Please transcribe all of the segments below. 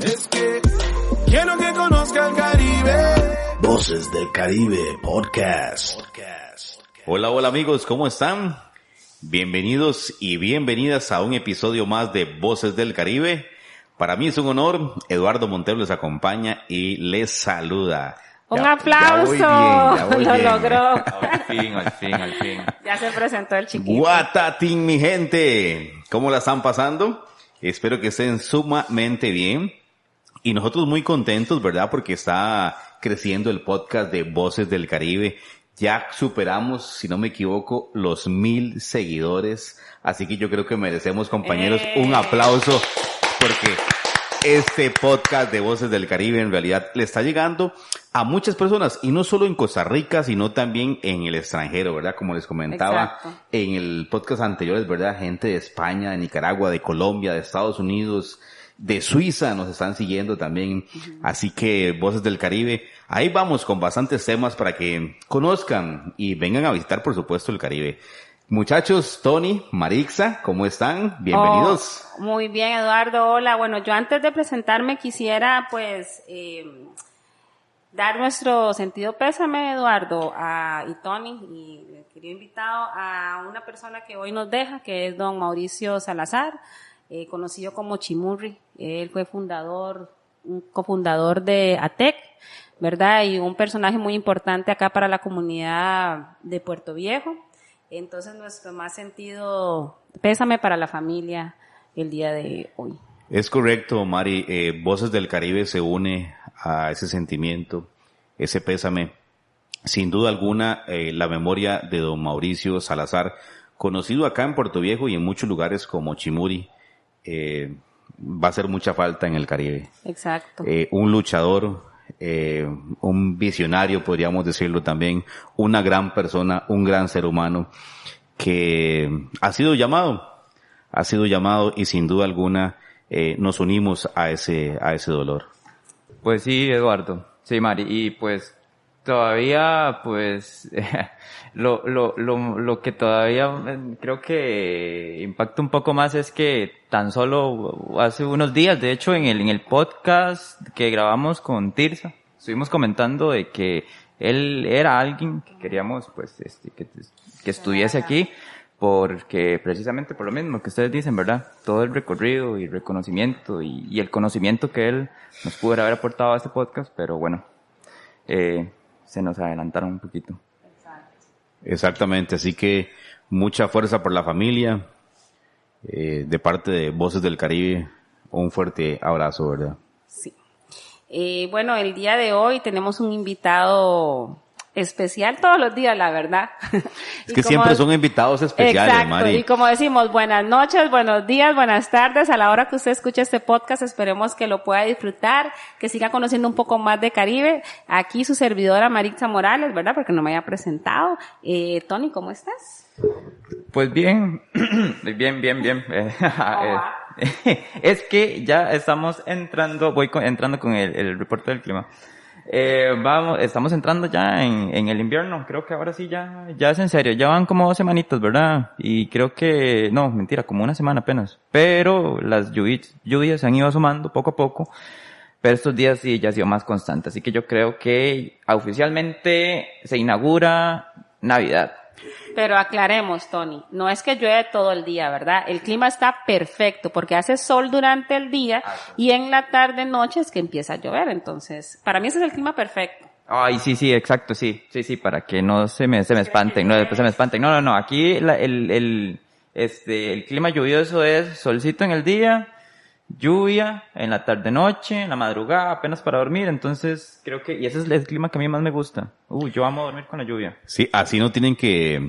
Es que quiero que conozca el Caribe. Voces del Caribe Podcast. Hola amigos, ¿cómo están? Bienvenidos y bienvenidas a un episodio más de Voces del Caribe. Para mí es un honor, Eduardo Montero les acompaña y les saluda. Un aplauso, lo logró. Al fin. Ya se presentó el chiquito. Guatatín, mi gente, ¿cómo la están pasando? Espero que estén sumamente bien. Y nosotros muy contentos, ¿verdad? Porque está creciendo el podcast de Voces del Caribe. Ya superamos, si no me equivoco, los 1,000 seguidores. Así que yo creo que merecemos, compañeros, un aplauso porque este podcast de Voces del Caribe en realidad le está llegando a muchas personas. Y no solo en Costa Rica, sino también en el extranjero, ¿verdad? Como les comentaba en el podcast anteriores, ¿verdad? Gente de España, de Nicaragua, de Colombia, de Estados Unidos, de Suiza nos están siguiendo también. Así que Voces del Caribe, ahí vamos con bastantes temas para que conozcan y vengan a visitar, por supuesto, el Caribe. Muchachos, Tony, Marixa, ¿cómo están? Bienvenidos. Muy bien, Eduardo. Hola. Bueno, yo antes de presentarme quisiera, pues, dar nuestro sentido pésame, Eduardo, y Tony, y el querido invitado, a una persona que hoy nos deja, que es don Mauricio Salazar, conocido como Chimurri. Él fue un cofundador de ATEC, ¿verdad? Y un personaje muy importante acá para la comunidad de Puerto Viejo. Entonces, nuestro más sentido pésame para la familia el día de hoy. Es correcto, Mari. Voces del Caribe se une a ese sentimiento, ese pésame. Sin duda alguna, la memoria de don Mauricio Salazar, conocido acá en Puerto Viejo y en muchos lugares como Chimuri, va a hacer mucha falta en el Caribe. Exacto. Un luchador, un visionario, podríamos decirlo también, una gran persona, un gran ser humano que ha sido llamado y sin duda alguna nos unimos a ese dolor. Pues sí, Eduardo. Sí, Mari. Y pues todavía, pues, lo que todavía creo que impacta un poco más es que tan solo hace unos días, de hecho, en el podcast que grabamos con Tirsa, estuvimos comentando de que él era alguien que queríamos, pues, que estuviese aquí, porque precisamente por lo mismo que ustedes dicen, ¿verdad? Todo el recorrido y reconocimiento y el conocimiento que él nos pudo haber aportado a este podcast, pero bueno, se nos adelantaron un poquito. Exactamente, así que mucha fuerza por la familia, de parte de Voces del Caribe, un fuerte abrazo, ¿verdad? Sí. Bueno, el día de hoy tenemos un invitado especial todos los días, la verdad. Es que siempre son invitados especiales, exacto, Mari. Y como decimos, buenas noches, buenos días, buenas tardes. A la hora que usted escuche este podcast, esperemos que lo pueda disfrutar, que siga conociendo un poco más de Caribe. Aquí su servidora Marixa Morales, ¿verdad? Porque no me había presentado. Tony, ¿cómo estás? Pues bien, bien. Es que ya estamos entrando, entrando con el reporte del clima. Estamos entrando ya en el invierno, creo que ahora sí ya es en serio, ya van como 2 semanitas, ¿verdad? Y creo que, no, mentira, como 1 semana apenas, pero las lluvias se han ido asomando poco a poco, pero estos días sí ya ha sido más constante, así que yo creo que oficialmente se inaugura Navidad. Pero aclaremos, Tony, no es que llueve todo el día, ¿verdad? El clima está perfecto porque hace sol durante el día y en la tarde, noche es que empieza a llover. Entonces, para mí ese es el clima perfecto. Ay, sí, exacto, sí, para que no se me espanten, no, después se me espanten. No, aquí el clima lluvioso es solcito en el día, lluvia en la tarde-noche, en la madrugada, apenas para dormir, entonces creo que, y ese es el clima que a mí más me gusta. Yo amo dormir con la lluvia. Sí, así no tienen que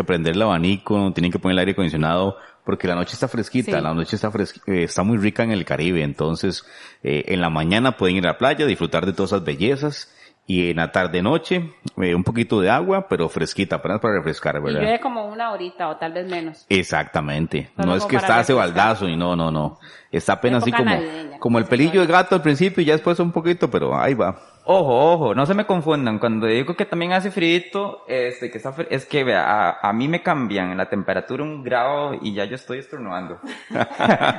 prender el abanico, no tienen que poner el aire acondicionado, porque la noche está fresquita, sí. La noche está muy rica en el Caribe, entonces en la mañana pueden ir a la playa, disfrutar de todas esas bellezas, y en la tarde-noche un poquito de agua, pero fresquita, apenas para refrescar, ¿verdad? Y llueve como 1 horita o tal vez menos. Exactamente. Solo no es que está hace baldazo y no. Está apenas así como el pelillo de gato al principio y ya después un poquito, pero ahí va. Ojo, no se me confundan. Cuando digo que también hace frío, que está es que vea, a mí me cambian la temperatura 1 grado y ya yo estoy estornudando.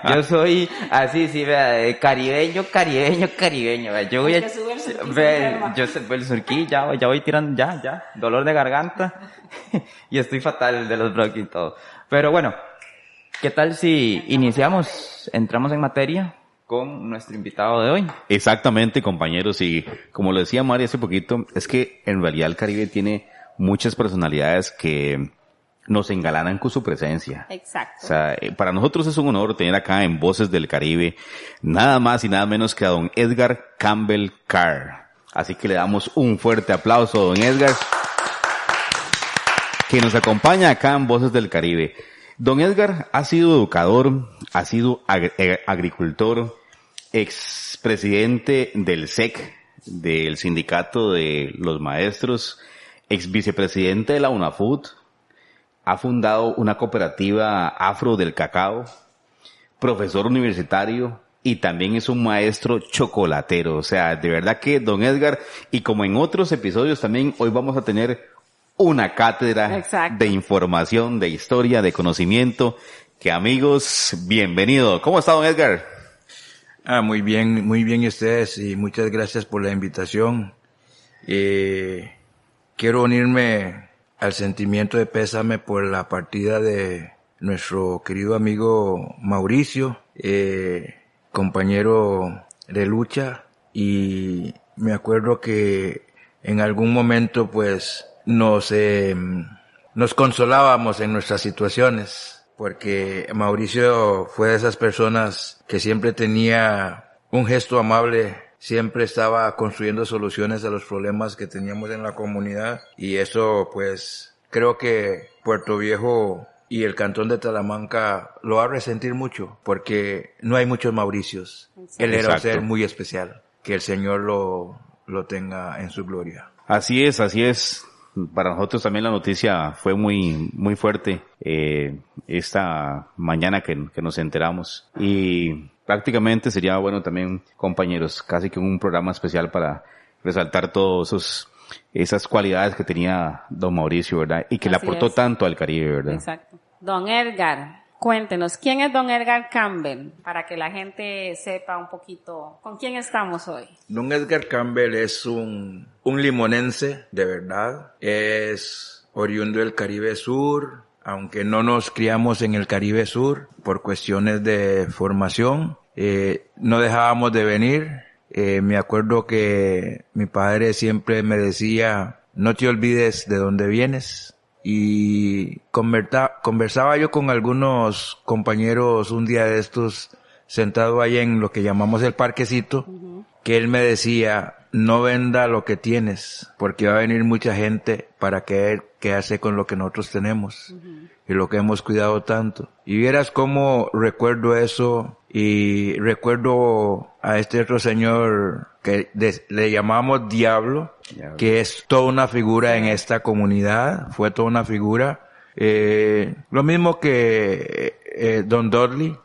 Yo soy así, sí, vea, de caribeño. Vea, yo voy el surquí, ya voy tirando, ya, dolor de garganta y estoy fatal de los bronquios y todo. Pero bueno, ¿qué tal si entramos en materia con nuestro invitado de hoy? Exactamente, compañeros, y como lo decía Mari hace poquito, es que en realidad el Caribe tiene muchas personalidades que nos engalanan con su presencia. Exacto. O sea, para nosotros es un honor tener acá en Voces del Caribe nada más y nada menos que a don Edgar Campbell Carr. Así que le damos un fuerte aplauso a don Edgar, que nos acompaña acá en Voces del Caribe. Don Edgar ha sido educador, ha sido agricultor, expresidente del SEC, del Sindicato de los Maestros, ex vicepresidente de la UNAFUT, ha fundado una cooperativa afro del cacao, profesor universitario y también es un maestro chocolatero. O sea, de verdad que don Edgar, y como en otros episodios también, hoy vamos a tener una cátedra Exacto. de información, de historia, de conocimiento, que amigos, bienvenido. ¿Cómo está don Edgar? Muy bien ustedes y muchas gracias por la invitación. Quiero unirme al sentimiento de pésame por la partida de nuestro querido amigo Mauricio, compañero de lucha, y me acuerdo que en algún momento pues nos consolábamos en nuestras situaciones, porque Mauricio fue de esas personas que siempre tenía un gesto amable, siempre estaba construyendo soluciones a los problemas que teníamos en la comunidad, y eso pues creo que Puerto Viejo y el Cantón de Talamanca lo va a resentir mucho, porque no hay muchos Mauricios. Él era un Exacto. ser muy especial, que el Señor lo tenga en su gloria. Así es. Para nosotros también la noticia fue muy fuerte esta mañana que nos enteramos, y prácticamente sería bueno también, compañeros, casi que un programa especial para resaltar todos esas cualidades que tenía don Mauricio, ¿verdad? Y que le Así aportó es. tanto al Caribe, ¿verdad? Exacto. Don Edgar, cuéntenos, ¿quién es don Edgar Campbell? Para que la gente sepa un poquito con quién estamos hoy. Don Edgar Campbell es un limonense, de verdad. Es oriundo del Caribe Sur, aunque no nos criamos en el Caribe Sur por cuestiones de formación. No dejábamos de venir. Me acuerdo que mi padre siempre me decía, no te olvides de dónde vienes. Y conversaba yo con algunos compañeros un día de estos, sentado ahí en lo que llamamos el parquecito, que él me decía, no venda lo que tienes, porque va a venir mucha gente para quedarse con lo que nosotros tenemos y lo que hemos cuidado tanto. Y vieras cómo recuerdo eso, y recuerdo a este otro señor que le llamamos Diablo, que es toda una figura en esta comunidad, fue toda una figura. Lo mismo que Don Dudley.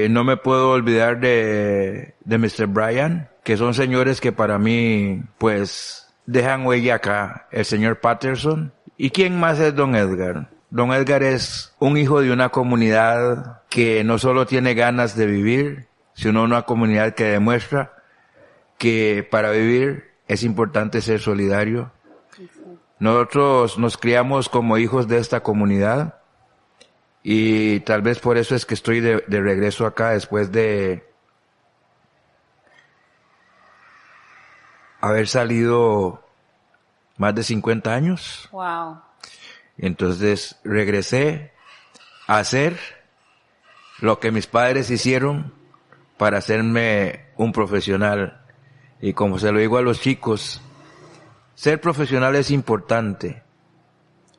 No me puedo olvidar de Mr. Bryan, que son señores que para mí pues dejan huella acá. El señor Patterson. ¿Y quién más es Don Edgar? Don Edgar es un hijo de una comunidad que no solo tiene ganas de vivir, sino una comunidad que demuestra que para vivir es importante ser solidario. Nosotros nos criamos como hijos de esta comunidad, y tal vez por eso es que estoy de regreso acá después de haber salido más de 50 años. Wow. Entonces regresé a hacer lo que mis padres hicieron para hacerme un profesional. Y como se lo digo a los chicos, ser profesional es importante,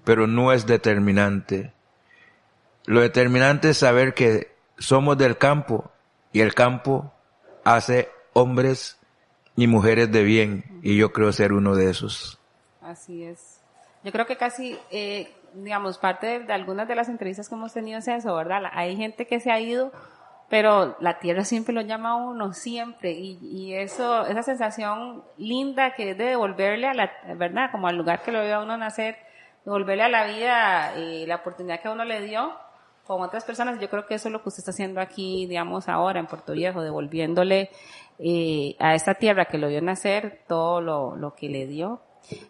pero no es determinante. Lo determinante es saber que somos del campo, y el campo hace hombres y mujeres de bien, y yo creo ser uno de esos. Así es. Yo creo que casi, digamos, parte de algunas de las entrevistas que hemos tenido es eso, ¿verdad? Hay gente que se ha ido pero la tierra siempre lo llama a uno, siempre, y eso, esa sensación linda que es de devolverle a la, ¿verdad? Como al lugar que lo vio a uno nacer, devolverle a la vida la oportunidad que uno le dio con otras personas. Yo creo que eso es lo que usted está haciendo aquí, digamos, ahora en Puerto Viejo, devolviéndole a esta tierra que lo vio nacer todo lo que le dio.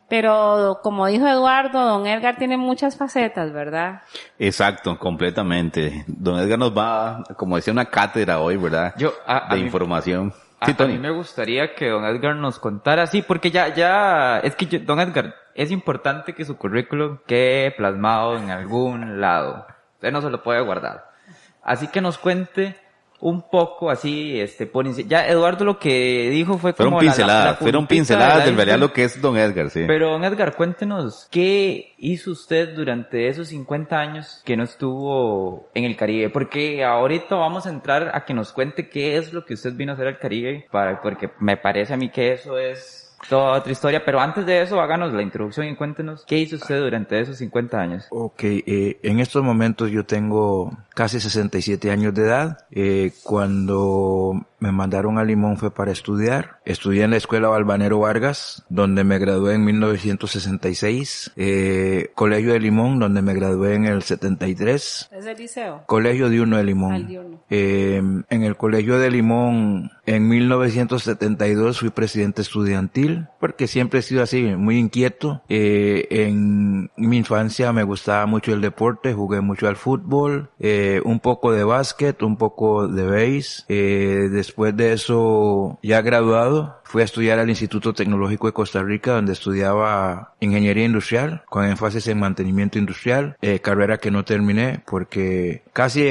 Pero como dijo Eduardo, don Edgar tiene muchas facetas, ¿verdad? Exacto, completamente. Don Edgar nos va, como decía, una cátedra hoy, ¿verdad? De información. Sí, A mí me gustaría que don Edgar nos contara, sí, porque es que don Edgar, es importante que su currículum quede plasmado en algún lado. Usted no se lo puede guardar. Así que nos cuente un poco así, ya Eduardo lo que dijo fue como fueron pinceladas del realidad lo que es don Edgar, sí. Pero don Edgar, cuéntenos, ¿qué hizo usted durante esos 50 años que no estuvo en el Caribe? Porque ahorita vamos a entrar a que nos cuente qué es lo que usted vino a hacer al Caribe, porque me parece a mí que eso es toda otra historia, pero antes de eso, háganos la introducción y cuéntenos qué hizo usted durante esos 50 años. Ok, en estos momentos yo tengo casi 67 años de edad. Cuando me mandaron a Limón fue para estudiar. Estudié en la Escuela Valvanero Vargas, donde me gradué en 1966. Colegio de Limón, donde me gradué en el 73. ¿Es el liceo? Colegio Diurno de Limón. Diurno. En el Colegio de Limón, en 1972 fui presidente estudiantil, porque siempre he sido así, muy inquieto. En mi infancia me gustaba mucho el deporte, jugué mucho al fútbol, un poco de básquet, un poco de béis. Después de eso, ya graduado, fui a estudiar al Instituto Tecnológico de Costa Rica, donde estudiaba ingeniería industrial, con énfasis en mantenimiento industrial, carrera que no terminé, porque casi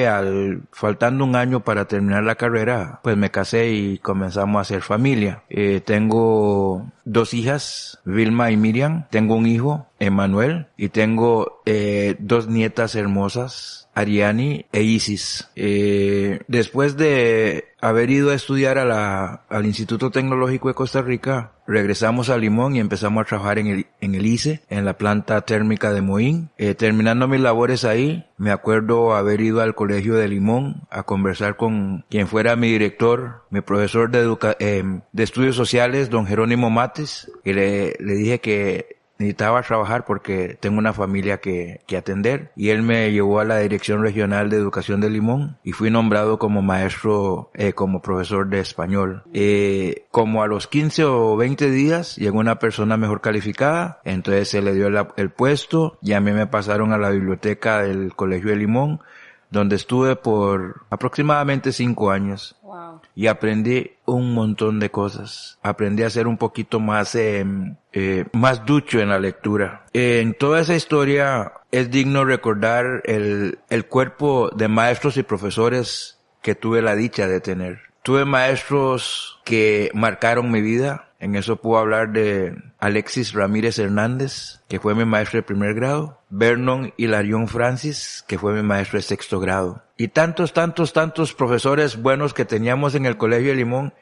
faltando un año para terminar la carrera, pues me casé y comenzamos a hacer familia. Tengo 2 hijas, Vilma y Miriam, tengo un hijo, Emanuel, y tengo 2 nietas hermosas, Ariani e Isis. Después de haber ido a estudiar al Instituto Tecnológico de Costa Rica, regresamos a Limón y empezamos a trabajar en el ICE, en la planta térmica de Moín. Terminando mis labores ahí, me acuerdo haber ido al Colegio de Limón a conversar con quien fuera mi director, mi profesor de estudios sociales, don Jerónimo Mates, y le dije que necesitaba trabajar porque tengo una familia que atender, y él me llevó a la Dirección Regional de Educación de Limón y fui nombrado como maestro, como profesor de español. Como a los 15 o 20 días llegó una persona mejor calificada, entonces se le dio el puesto y a mí me pasaron a la biblioteca del Colegio de Limón, donde estuve por aproximadamente 5 años. Wow. Y aprendí un montón de cosas. Aprendí a ser un poquito más ducho en la lectura. En toda esa historia es digno recordar el cuerpo de maestros y profesores que tuve la dicha de tener. Tuve maestros que marcaron mi vida. En eso puedo hablar de Alexis Ramírez Hernández, que fue mi maestro de primer grado, Vernon Hilarión Francis, que fue mi maestro de 6º grado, y tantos profesores buenos que teníamos en el Colegio de Limón,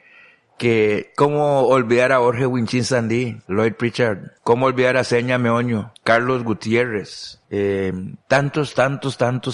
que cómo olvidar a Jorge Winchín Sandí, Lloyd Pritchard, cómo olvidar a Seña Meoño, Carlos Gutiérrez, tantos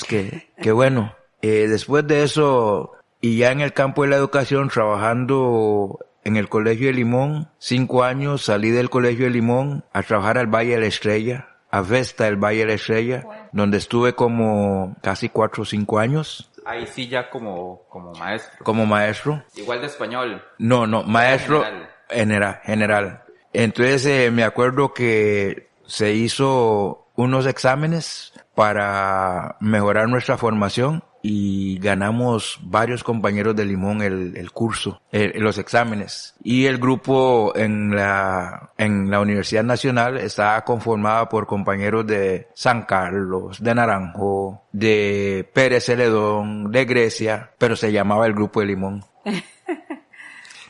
que bueno, después de eso, y ya en el campo de la educación, trabajando en el Colegio de Limón, 5 años, salí del Colegio de Limón a trabajar al Valle de la Estrella, a Vesta del Valle de la Estrella, donde estuve como casi 4 o 5 años. Ahí sí ya como maestro. Como maestro. Igual de español. No, maestro general. Entonces me acuerdo que se hizo unos exámenes para mejorar nuestra formación y ganamos varios compañeros de Limón el curso, los exámenes. Y el grupo en la Universidad Nacional estaba conformado por compañeros de San Carlos, de Naranjo, de Pérez Celedón, de Grecia, pero se llamaba el Grupo de Limón.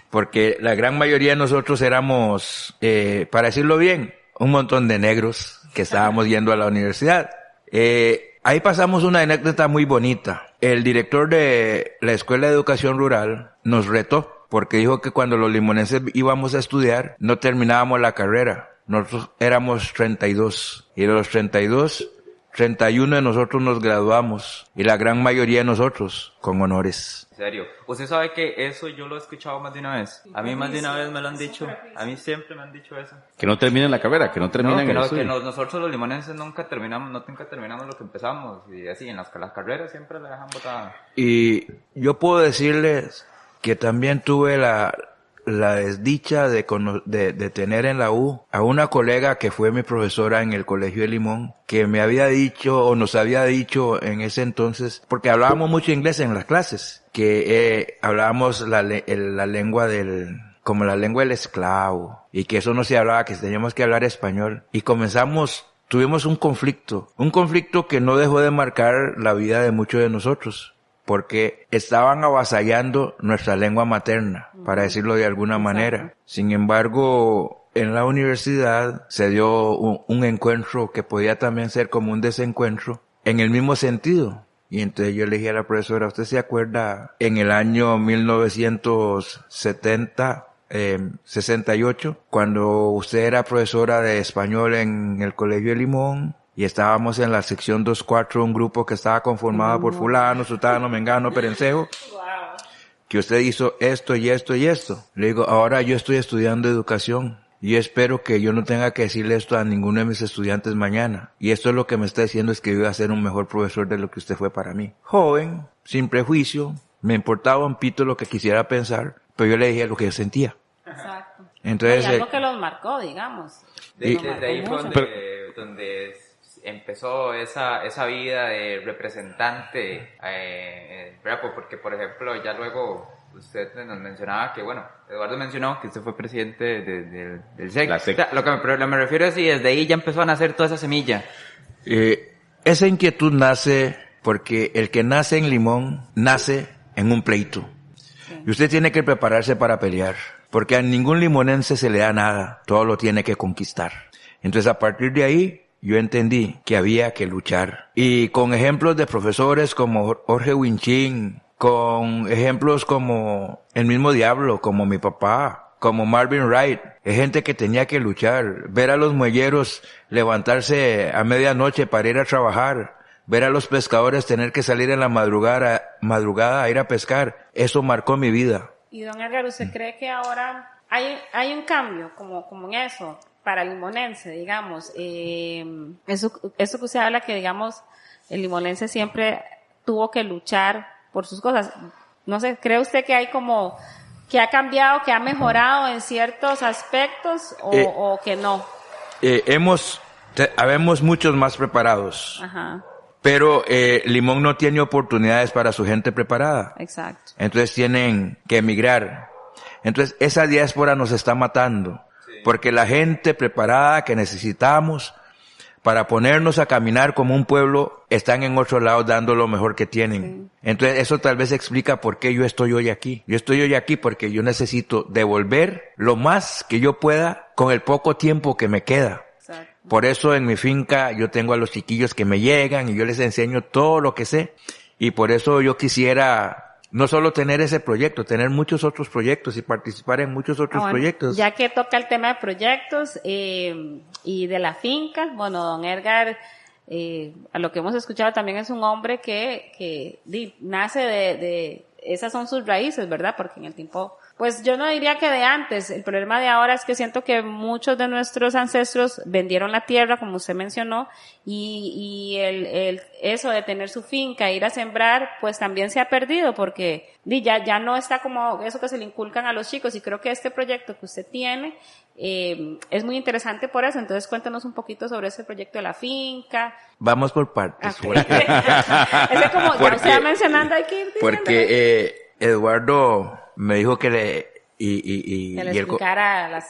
Porque la gran mayoría de nosotros éramos, para decirlo bien, un montón de negros que estábamos yendo a la universidad. Ahí pasamos una anécdota muy bonita. El director de la Escuela de Educación Rural nos retó porque dijo que cuando los limonenses íbamos a estudiar no terminábamos la carrera. Nosotros éramos 32 y de los 32 31 de nosotros nos graduamos y la gran mayoría de nosotros con honores. En serio. Usted sabe que eso yo lo he escuchado más de una vez. A mí más de una vez me lo han dicho. A mí siempre me han dicho eso. Que no terminen la carrera, que no terminen el estudio. Nosotros los limonenses nunca terminamos lo que empezamos. Y así, en las carreras siempre la dejan botada. Y yo puedo decirles que también tuve la desdicha de tener en la U a una colega que fue mi profesora en el Colegio de Limón, que me había dicho, o nos había dicho en ese entonces, porque hablábamos mucho inglés en las clases, que hablábamos la lengua como la lengua del esclavo, y que eso no se hablaba, que teníamos que hablar español. Y tuvimos un conflicto que no dejó de marcar la vida de muchos de nosotros, porque estaban avasallando nuestra lengua materna, para decirlo de alguna manera. Sin embargo, en la universidad se dio un encuentro que podía también ser como un desencuentro, en el mismo sentido. Y entonces yo le dije a la profesora, ¿usted se acuerda en el año 1968, cuando usted era profesora de español en el Colegio de Limón? Y estábamos en la sección 2-4, un grupo que estaba conformado por fulano, sutano, mengano, perencejo. Que usted hizo esto y esto y esto. Le digo, ahora yo estoy estudiando educación. Y espero que yo no tenga que decirle esto a ninguno de mis estudiantes mañana. Y esto es lo que me está diciendo, es que yo iba a ser un mejor profesor de lo que usted fue para mí. Joven, sin prejuicio, me importaba un pito lo que quisiera pensar, pero yo le dije lo que yo sentía. Exacto. Entonces, hay algo que los marcó, digamos. Desde ahí fue donde empezó esa vida de representante, ¿verdad? Porque, por ejemplo, ya luego usted nos mencionaba que, bueno, Eduardo mencionó que usted fue presidente del SEC. O sea, lo que me refiero es si desde ahí ya empezó a nacer toda esa semilla. Esa inquietud nace porque el que nace en Limón nace en un pleito. Sí. Y usted tiene que prepararse para pelear, porque a ningún limonense se le da nada, todo lo tiene que conquistar. Entonces, a partir de ahí, yo entendí que había que luchar. Y con ejemplos de profesores como Jorge Winchín, con ejemplos como el mismo Diablo, como mi papá, como Marvin Wright, es gente que tenía que luchar. Ver a los muelleros levantarse a medianoche para ir a trabajar, ver a los pescadores tener que salir en la madrugada a ir a pescar, eso marcó mi vida. Y don Edgar, ¿usted cree que ahora hay un cambio como en eso? Para el limonense, digamos, eso que usted habla que, digamos, el limonense siempre tuvo que luchar por sus cosas. No sé, ¿cree usted que hay como, que ha cambiado, que ha mejorado en ciertos aspectos o que no? Habemos muchos más preparados. Ajá. Pero Limón no tiene oportunidades para su gente preparada. Exacto. Entonces tienen que emigrar. Entonces esa diáspora nos está matando. Porque la gente preparada que necesitamos para ponernos a caminar como un pueblo están en otro lado dando lo mejor que tienen. Sí. Entonces eso tal vez explica por qué yo estoy hoy aquí. Yo estoy hoy aquí porque yo necesito devolver lo más que yo pueda con el poco tiempo que me queda. Exacto. Por eso en mi finca yo tengo a los chiquillos que me llegan y yo les enseño todo lo que sé. Y por eso yo quisiera no solo tener ese proyecto, tener muchos otros proyectos y participar en muchos otros proyectos. Ya que toca el tema de proyectos y de la finca, bueno, don Edgar, a lo que hemos escuchado también es un hombre que nace de esas son sus raíces, ¿verdad? Porque en el tiempo, pues yo no diría que de antes, el problema de ahora es que siento que muchos de nuestros ancestros vendieron la tierra, como usted mencionó, y eso de tener su finca, ir a sembrar, pues también se ha perdido, porque ya no está como eso que se le inculcan a los chicos, y creo que este proyecto que usted tiene es muy interesante por eso. Entonces cuéntanos un poquito sobre ese proyecto de la finca. Vamos por partes. Okay. Ese como ya usted va mencionando, hay que ir diciendo. Porque Eduardo me dijo que le explicara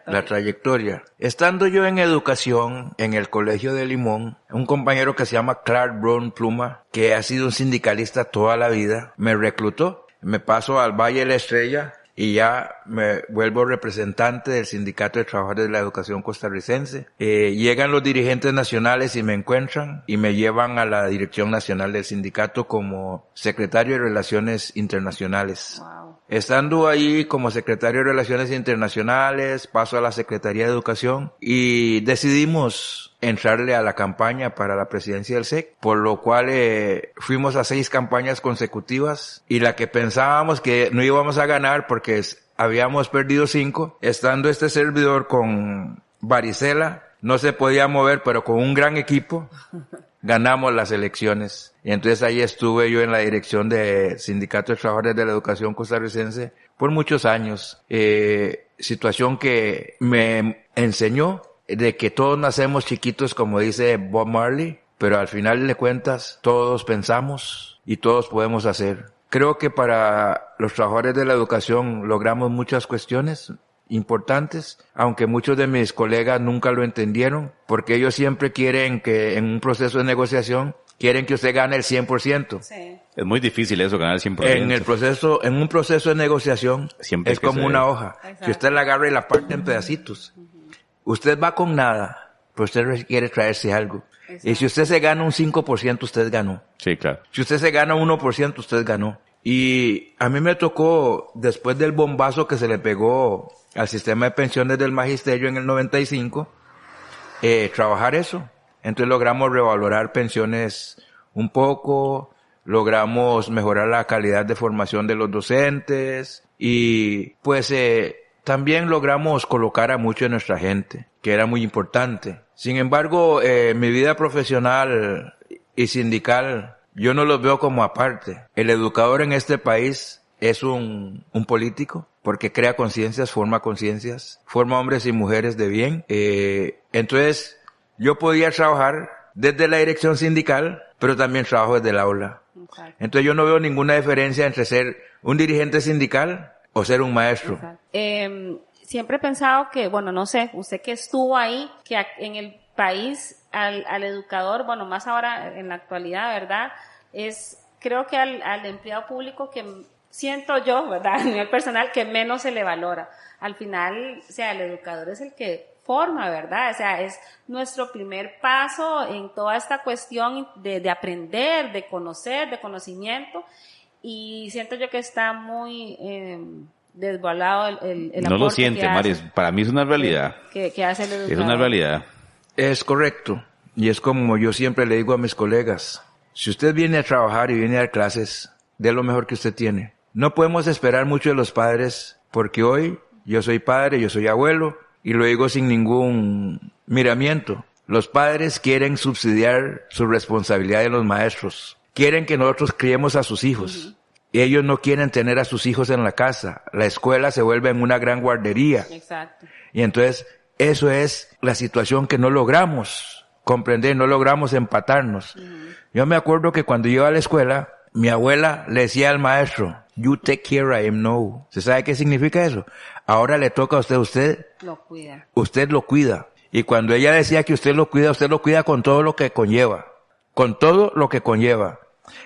la trayectoria. Estando yo en educación en el Colegio de Limón, un compañero que se llama Clark Brown Pluma, que ha sido un sindicalista toda la vida, me reclutó. Me paso al Valle de la Estrella y ya me vuelvo representante del Sindicato de Trabajadores de la Educación Costarricense. Llegan los dirigentes nacionales y me encuentran y me llevan a la dirección nacional del sindicato como secretario de Relaciones Internacionales. Wow. Estando ahí como secretario de Relaciones Internacionales, paso a la Secretaría de Educación y decidimos entrarle a la campaña para la presidencia del SEC, por lo cual fuimos a 6 campañas consecutivas y la que pensábamos que no íbamos a ganar porque habíamos perdido 5, estando este servidor con varicela, no se podía mover, pero con un gran equipo ganamos las elecciones. Y entonces ahí estuve yo en la dirección de Sindicato de Trabajadores de la Educación Costarricense por muchos años. Situación que me enseñó de que todos nacemos chiquitos, como dice Bob Marley, pero al final de cuentas todos pensamos y todos podemos hacer. Creo que para los trabajadores de la educación logramos muchas cuestiones importantes, aunque muchos de mis colegas nunca lo entendieron, porque ellos siempre quieren que en un proceso de negociación, quieren que usted gane el 100%. Sí. Es muy difícil eso, ganar el 100%. En un proceso de negociación, Siempre es como una hoja. Exacto. Que usted la agarra y la parte en pedacitos. Usted va con nada, pero usted quiere traerse algo. Exacto. Y si usted se gana un 5%, usted ganó. Sí, claro. Si usted se gana 1%, usted ganó. Y a mí me tocó, después del bombazo que se le pegó al sistema de pensiones del magisterio en el 95, trabajar eso. Entonces logramos revalorar pensiones un poco, logramos mejorar la calidad de formación de los docentes y pues también logramos colocar a mucho de nuestra gente, que era muy importante. Sin embargo, mi vida profesional y sindical, yo no los veo como aparte. El educador en este país es un político, porque crea conciencias, forma hombres y mujeres de bien. Entonces, yo podía trabajar desde la dirección sindical, pero también trabajo desde el aula. Exacto. Entonces, yo no veo ninguna diferencia entre ser un dirigente sindical o ser un maestro. Siempre he pensado que, bueno, no sé, usted que estuvo ahí, que en el país al educador, bueno, más ahora en la actualidad, ¿verdad? Creo que al empleado público que siento yo, ¿verdad? A nivel personal, que menos se le valora. Al final, o sea, el educador es el que forma, ¿verdad? O sea, es nuestro primer paso en toda esta cuestión de aprender, de conocer, de conocimiento, y siento yo que está muy desvalorado el No lo aporte siente, que hace, Maris. Para mí es una realidad. que hace el educador. Es una realidad. Es correcto. Y es como yo siempre le digo a mis colegas, si usted viene a trabajar y viene a dar clases, dé lo mejor que usted tiene. No podemos esperar mucho de los padres, porque hoy yo soy padre, yo soy abuelo, y lo digo sin ningún miramiento. Los padres quieren subsidiar su responsabilidad de los maestros. Quieren que nosotros criemos a sus hijos. Uh-huh. Y ellos no quieren tener a sus hijos en la casa. La escuela se vuelve en una gran guardería. Exacto. Y entonces, eso es la situación que no logramos comprender, no logramos empatarnos. Uh-huh. Yo me acuerdo que cuando iba a la escuela, mi abuela le decía al maestro, you take care of him now. ¿Se sabe qué significa eso? Ahora le toca a usted lo cuida. Usted lo cuida. Y cuando ella decía que usted lo cuida con todo lo que conlleva. Con todo lo que conlleva.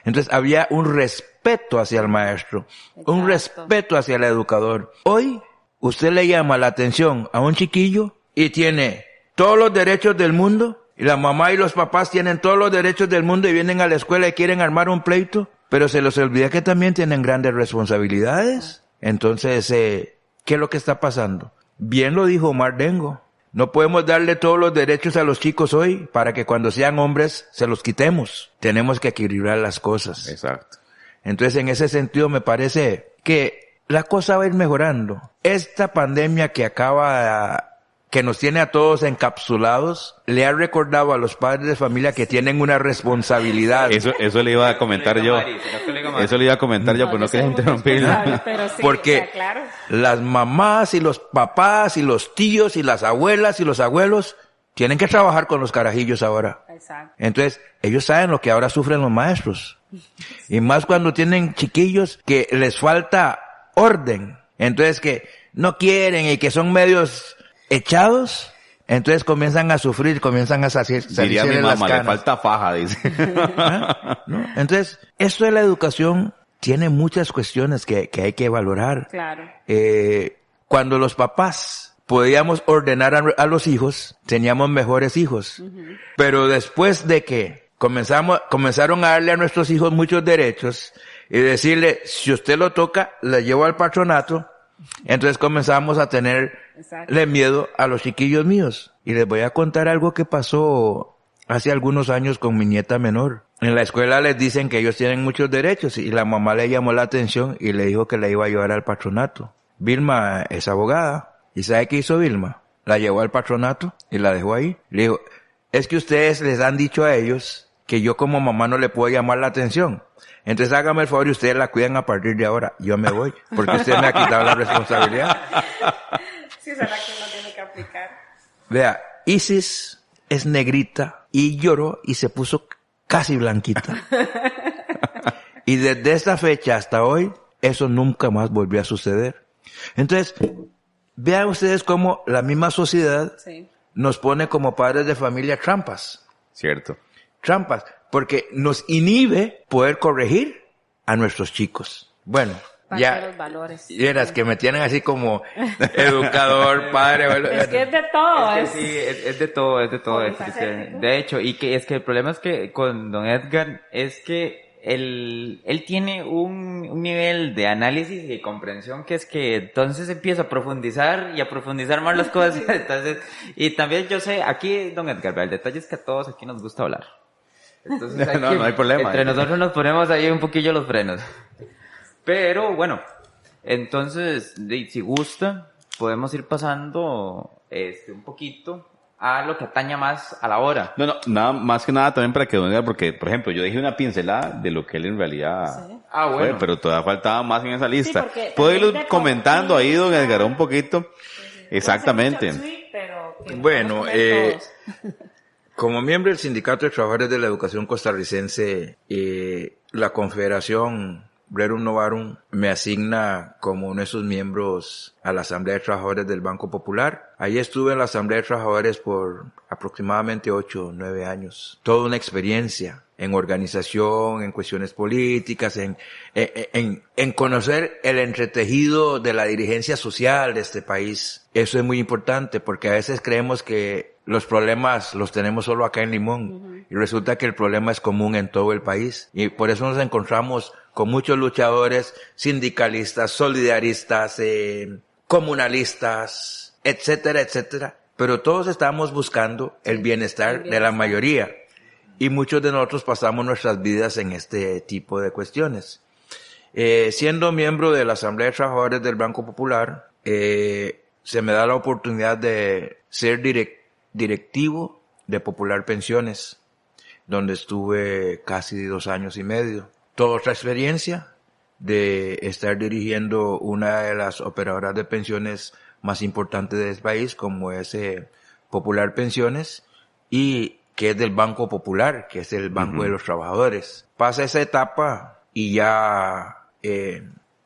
Entonces había un respeto hacia el maestro. Exacto. Un respeto hacia el educador. Hoy, usted le llama la atención a un chiquillo y tiene todos los derechos del mundo. Y la mamá y los papás tienen todos los derechos del mundo y vienen a la escuela y quieren armar un pleito. Pero se les olvida que también tienen grandes responsabilidades. Entonces, ¿qué es lo que está pasando? Bien lo dijo Omar Dengo. No podemos darle todos los derechos a los chicos hoy para que cuando sean hombres se los quitemos. Tenemos que equilibrar las cosas. Exacto. Entonces, en ese sentido, me parece que la cosa va a ir mejorando. Esta pandemia que nos tiene a todos encapsulados, le ha recordado a los padres de familia que tienen una responsabilidad. Eso le iba a comentar yo. Eso le iba a comentar yo, pero no quería interrumpirla. Sí, porque o sea, claro, las mamás y los papás y los tíos y las abuelas y los abuelos tienen que trabajar con los carajillos ahora. exacto. Entonces, ellos saben lo que ahora sufren los maestros. Y más cuando tienen chiquillos que les falta orden. Entonces, que no quieren y que son medios echados, entonces comienzan a sufrir, comienzan a salir Diría mi las mamá, canas. le falta faja, dice. ¿No? Entonces, esto de la educación tiene muchas cuestiones que hay que valorar. Claro. Cuando los papás podíamos ordenar a los hijos, teníamos mejores hijos. Uh-huh. Pero después de que comenzaron a darle a nuestros hijos muchos derechos, y decirle, si usted lo toca, le llevo al patronato. Entonces comenzamos a tenerle miedo a los chiquillos míos. Y les voy a contar algo que pasó hace algunos años con mi nieta menor. En la escuela les dicen que ellos tienen muchos derechos y la mamá le llamó la atención y le dijo que la iba a llevar al patronato. Vilma es abogada. ¿Y sabe qué hizo Vilma? La llevó al patronato y la dejó ahí. Le dijo, es que ustedes les han dicho a ellos que yo como mamá no le puedo llamar la atención. Entonces hágame el favor y ustedes la cuidan a partir de ahora. Yo me voy, porque usted me ha quitado la responsabilidad. Sí, será que no tiene que aplicar. Vea, Isis es negrita y lloró y se puso casi blanquita. Y desde esta fecha hasta hoy, eso nunca más volvió a suceder. Entonces, vean ustedes cómo la misma sociedad nos pone como padres de familia trampas. Cierto. Trampas, porque nos inhibe poder corregir a nuestros chicos. Bueno, ya, los valores. Y eras que me tienen así como educador, padre. Es que es de todo. Es que sí, es de todo, de hecho, y que es que el problema es que con don Edgar es que él tiene un nivel de análisis y de comprensión que es que entonces empieza a profundizar más las cosas. Entonces, y también yo sé, aquí don Edgar, el detalle es que a todos aquí nos gusta hablar. Entonces no hay problema. Entre nosotros nos ponemos ahí un poquillo los frenos. Pero bueno, entonces, si gusta, podemos ir pasando un poquito a lo que ataña más a la hora. No, nada más que nada también para que don Edgar, porque, por ejemplo, yo dije una pincelada de lo que él en realidad fue, pero todavía faltaba más en esa lista. Sí, ¿puedo irlo comentando ahí, don Edgar, un poquito? Exactamente. Bueno, como miembro del Sindicato de Trabajadores de la Educación Costarricense, la Confederación Rerum Novarum me asigna como uno de sus miembros a la Asamblea de Trabajadores del Banco Popular. Ahí estuve en la Asamblea de Trabajadores por aproximadamente 8 o 9 años. Toda una experiencia en organización, en cuestiones políticas, en conocer el entretejido de la dirigencia social de este país. Eso es muy importante porque a veces creemos que los problemas los tenemos solo acá en Limón y resulta que el problema es común en todo el país y por eso nos encontramos con muchos luchadores, sindicalistas, solidaristas, comunalistas, etcétera, etcétera. Pero todos estamos buscando el bienestar de la mayoría y muchos de nosotros pasamos nuestras vidas en este tipo de cuestiones. Siendo miembro de la Asamblea de Trabajadores del Banco Popular, se me da la oportunidad de ser directivo de Popular Pensiones, donde estuve casi 2 años y medio. Toda otra experiencia de estar dirigiendo una de las operadoras de pensiones más importantes de este país, como es Popular Pensiones, y que es del Banco Popular, que es el Banco de los Trabajadores. Pasa esa etapa y ya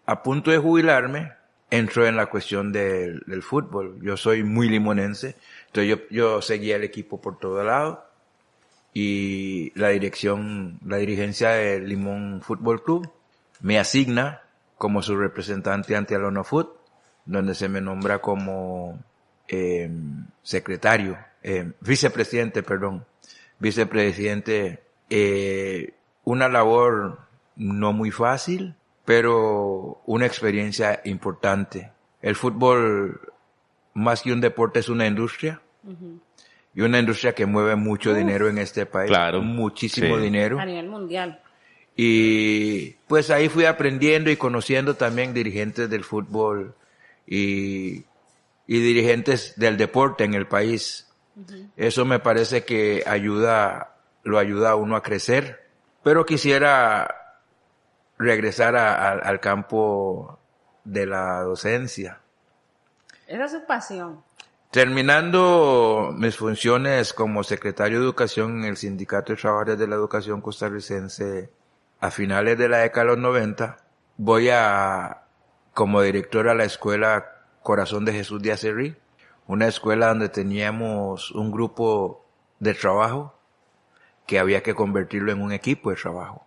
a punto de jubilarme, entro en la cuestión del fútbol. Yo soy muy limonense, entonces yo seguía el equipo por todo lado y la dirigencia del Limón Fútbol Club me asigna como su representante ante el ONOFUT, donde se me nombra como vicepresidente, una labor no muy fácil, pero una experiencia importante. El fútbol, más que un deporte, es una industria. Y una industria que mueve mucho dinero en este país. Claro. Muchísimo dinero. A nivel mundial. Y pues ahí fui aprendiendo y conociendo también dirigentes del fútbol y dirigentes del deporte en el país. Eso me parece que lo ayuda a uno a crecer. Pero quisiera regresar al campo de la docencia. Esa es su pasión. Terminando mis funciones como secretario de Educación en el Sindicato de Trabajadores de la Educación Costarricense a finales de la década de los 90, voy como director a la escuela Corazón de Jesús de Acerrí, una escuela donde teníamos un grupo de trabajo que había que convertirlo en un equipo de trabajo.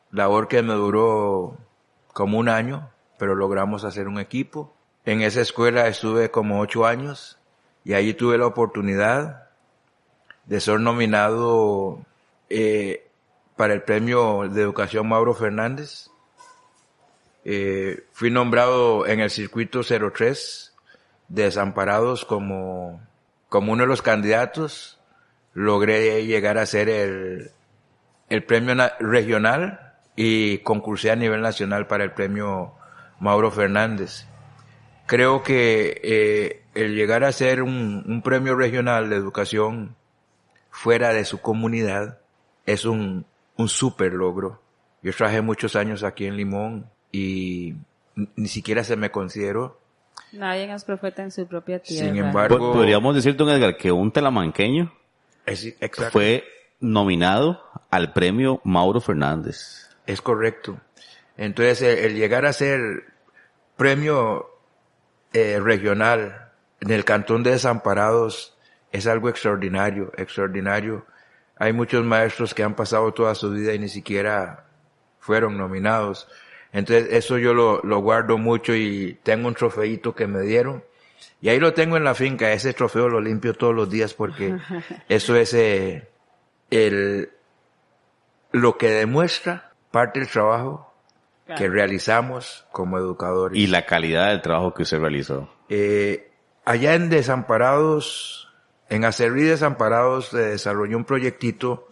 Labor que me duró como 1 año, pero logramos hacer un equipo. En esa escuela estuve como 8 años y allí tuve la oportunidad de ser nominado para el premio de educación Mauro Fernández Fui nombrado en el circuito 03 de Desamparados como uno de los candidatos. Logré llegar a ser el premio regional y concursé a nivel nacional para el premio Mauro Fernández. Creo que el llegar a ser un premio regional de educación fuera de su comunidad es un súper logro. Yo trabajé muchos años aquí en Limón y ni siquiera se me consideró. Nadie es profeta en su propia tierra. Sin embargo, Podríamos decir, don Edgar, que un talamanqueño exacto. fue nominado al premio Mauro Fernández. Es correcto. Entonces, el llegar a ser premio regional en el Cantón de Desamparados es algo extraordinario, extraordinario. Hay muchos maestros que han pasado toda su vida y ni siquiera fueron nominados. Entonces, eso yo lo guardo mucho y tengo un trofeito que me dieron. Y ahí lo tengo en la finca. Ese trofeo lo limpio todos los días porque eso es lo que demuestra parte del trabajo que realizamos como educadores. Y la calidad del trabajo que usted realizó. Allá en Desamparados, en Acerrí Desamparados, se desarrolló un proyectito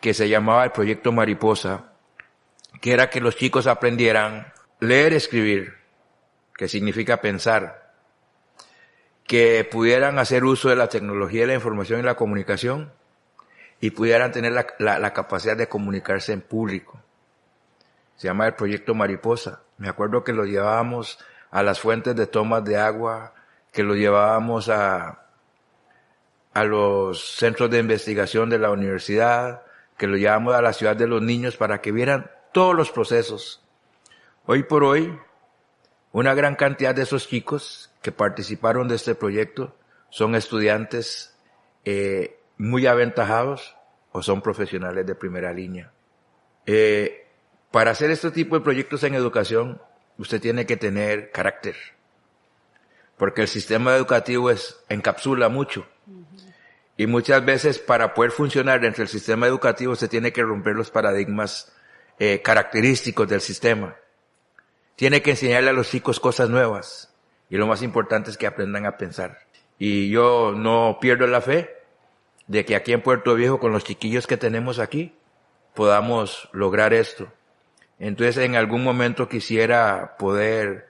que se llamaba el Proyecto Mariposa, que era que los chicos aprendieran leer, escribir, que significa pensar, que pudieran hacer uso de la tecnología de la información y la comunicación y pudieran tener la capacidad de comunicarse en público. Se llama el Proyecto Mariposa. Me acuerdo que lo llevábamos a las fuentes de tomas de agua, que lo llevábamos a los centros de investigación de la universidad, que lo llevábamos a la ciudad de los niños para que vieran todos los procesos. Hoy por hoy, una gran cantidad de esos chicos que participaron de este proyecto son estudiantes muy aventajados o son profesionales de primera línea. Para hacer este tipo de proyectos en educación, usted tiene que tener carácter, porque el sistema educativo encapsula mucho. Y muchas veces para poder funcionar dentro del sistema educativo se tiene que romper los paradigmas característicos del sistema. Tiene que enseñarle a los chicos cosas nuevas. Y lo más importante es que aprendan a pensar. Y yo no pierdo la fe de que aquí en Puerto Viejo, con los chiquillos que tenemos aquí, podamos lograr esto. Entonces, en algún momento quisiera poder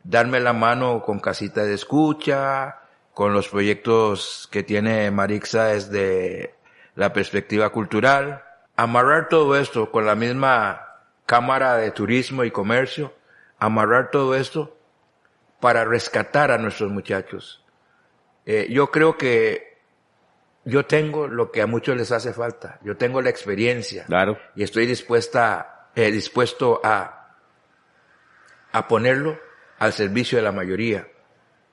darme la mano con Casita de Escucha, con los proyectos que tiene Marixa desde la perspectiva cultural, amarrar todo esto con la misma Cámara de Turismo y Comercio, amarrar todo esto para rescatar a nuestros muchachos. Yo creo que yo tengo lo que a muchos les hace falta. Yo tengo la experiencia. Claro. Y estoy dispuesto a ponerlo al servicio de la mayoría.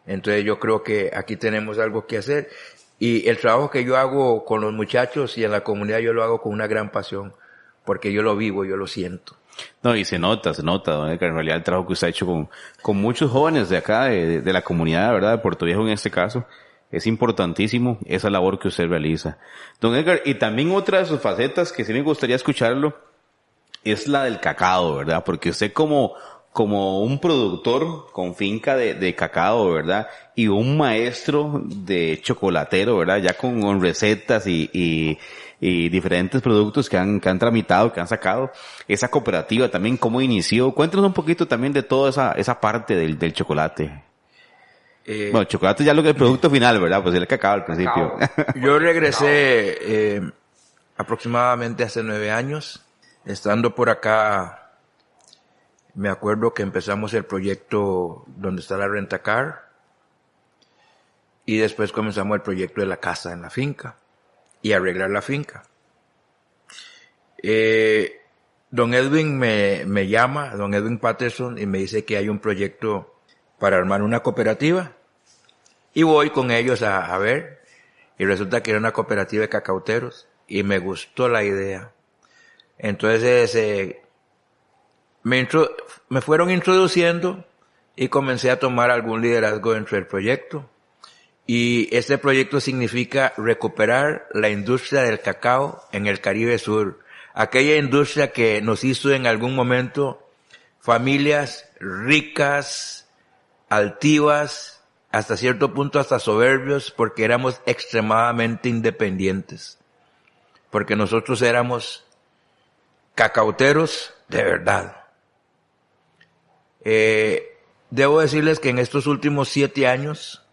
Entonces yo creo que aquí tenemos algo que hacer. Y el trabajo que yo hago con los muchachos y en la comunidad, yo lo hago con una gran pasión, porque yo lo vivo, yo lo siento. No, y se nota, don Edgar, en realidad el trabajo que usted ha hecho con muchos jóvenes de acá, de la comunidad, ¿verdad? De Puerto Viejo en este caso, es importantísimo esa labor que usted realiza. Don Edgar, y también otra de sus facetas que sí me gustaría escucharlo, es la del cacao, ¿verdad? Porque usted como un productor con finca de cacao, ¿verdad? Y un maestro de chocolatero, ¿verdad? Ya con recetas y diferentes productos que han tramitado, que han sacado. Esa cooperativa también, ¿cómo inició? Cuéntanos un poquito también de toda esa parte del chocolate. Bueno, chocolate ya lo que es el producto final, ¿verdad? Pues el cacao al principio. Yo regresé aproximadamente hace 9 años. Estando por acá, me acuerdo que empezamos el proyecto donde está la Rentacar y después comenzamos el proyecto de la casa en la finca y arreglar la finca. Don Edwin me llama, don Edwin Patterson, y me dice que hay un proyecto para armar una cooperativa y voy con ellos a ver, y resulta que era una cooperativa de cacauteros y me gustó la idea. Entonces me fueron introduciendo y comencé a tomar algún liderazgo dentro del proyecto. Y este proyecto significa recuperar la industria del cacao en el Caribe Sur. Aquella industria que nos hizo en algún momento familias ricas, altivas, hasta cierto punto hasta soberbios, porque éramos extremadamente independientes. Porque nosotros éramos cacauteros de verdad. Debo decirles que en estos últimos 7 años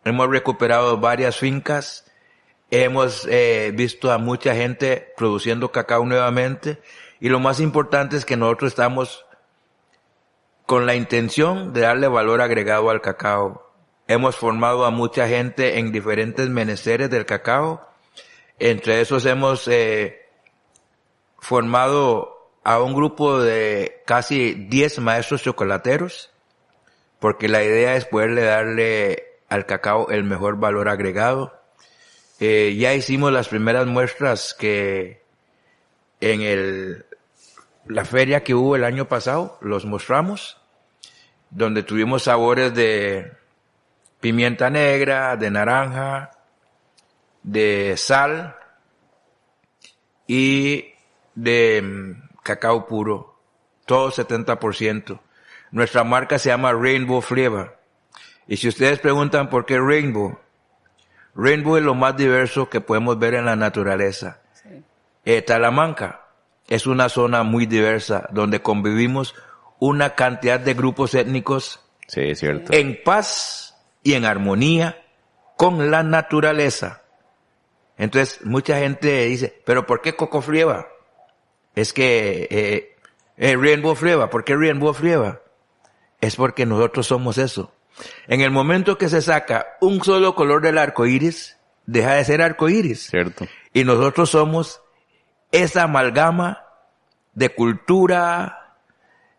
hemos recuperado varias fincas, hemos visto a mucha gente produciendo cacao nuevamente, y lo más importante es que nosotros estamos con la intención de darle valor agregado al cacao. Hemos formado a mucha gente en diferentes menesteres del cacao. Entre esos hemos formado a un grupo de casi 10 maestros chocolateros, porque la idea es poderle darle al cacao el mejor valor agregado. Ya hicimos las primeras muestras que en la feria que hubo el año pasado, los mostramos, donde tuvimos sabores de pimienta negra, de naranja, de sal y de cacao puro, todo 70%. Nuestra marca se llama Rainbow Flavor. Y si ustedes preguntan por qué Rainbow, Rainbow es lo más diverso que podemos ver en la naturaleza. Sí. Talamanca es una zona muy diversa donde convivimos una cantidad de grupos étnicos, sí, es cierto, en paz y en armonía con la naturaleza. Entonces, mucha gente dice, ¿pero por qué Coco Frieva? Es que Rainbow Frieva. ¿Por qué Rainbow Frieva? Es porque nosotros somos eso. En el momento que se saca un solo color del arco iris, deja de ser arco iris. Cierto. Y nosotros somos esa amalgama de cultura,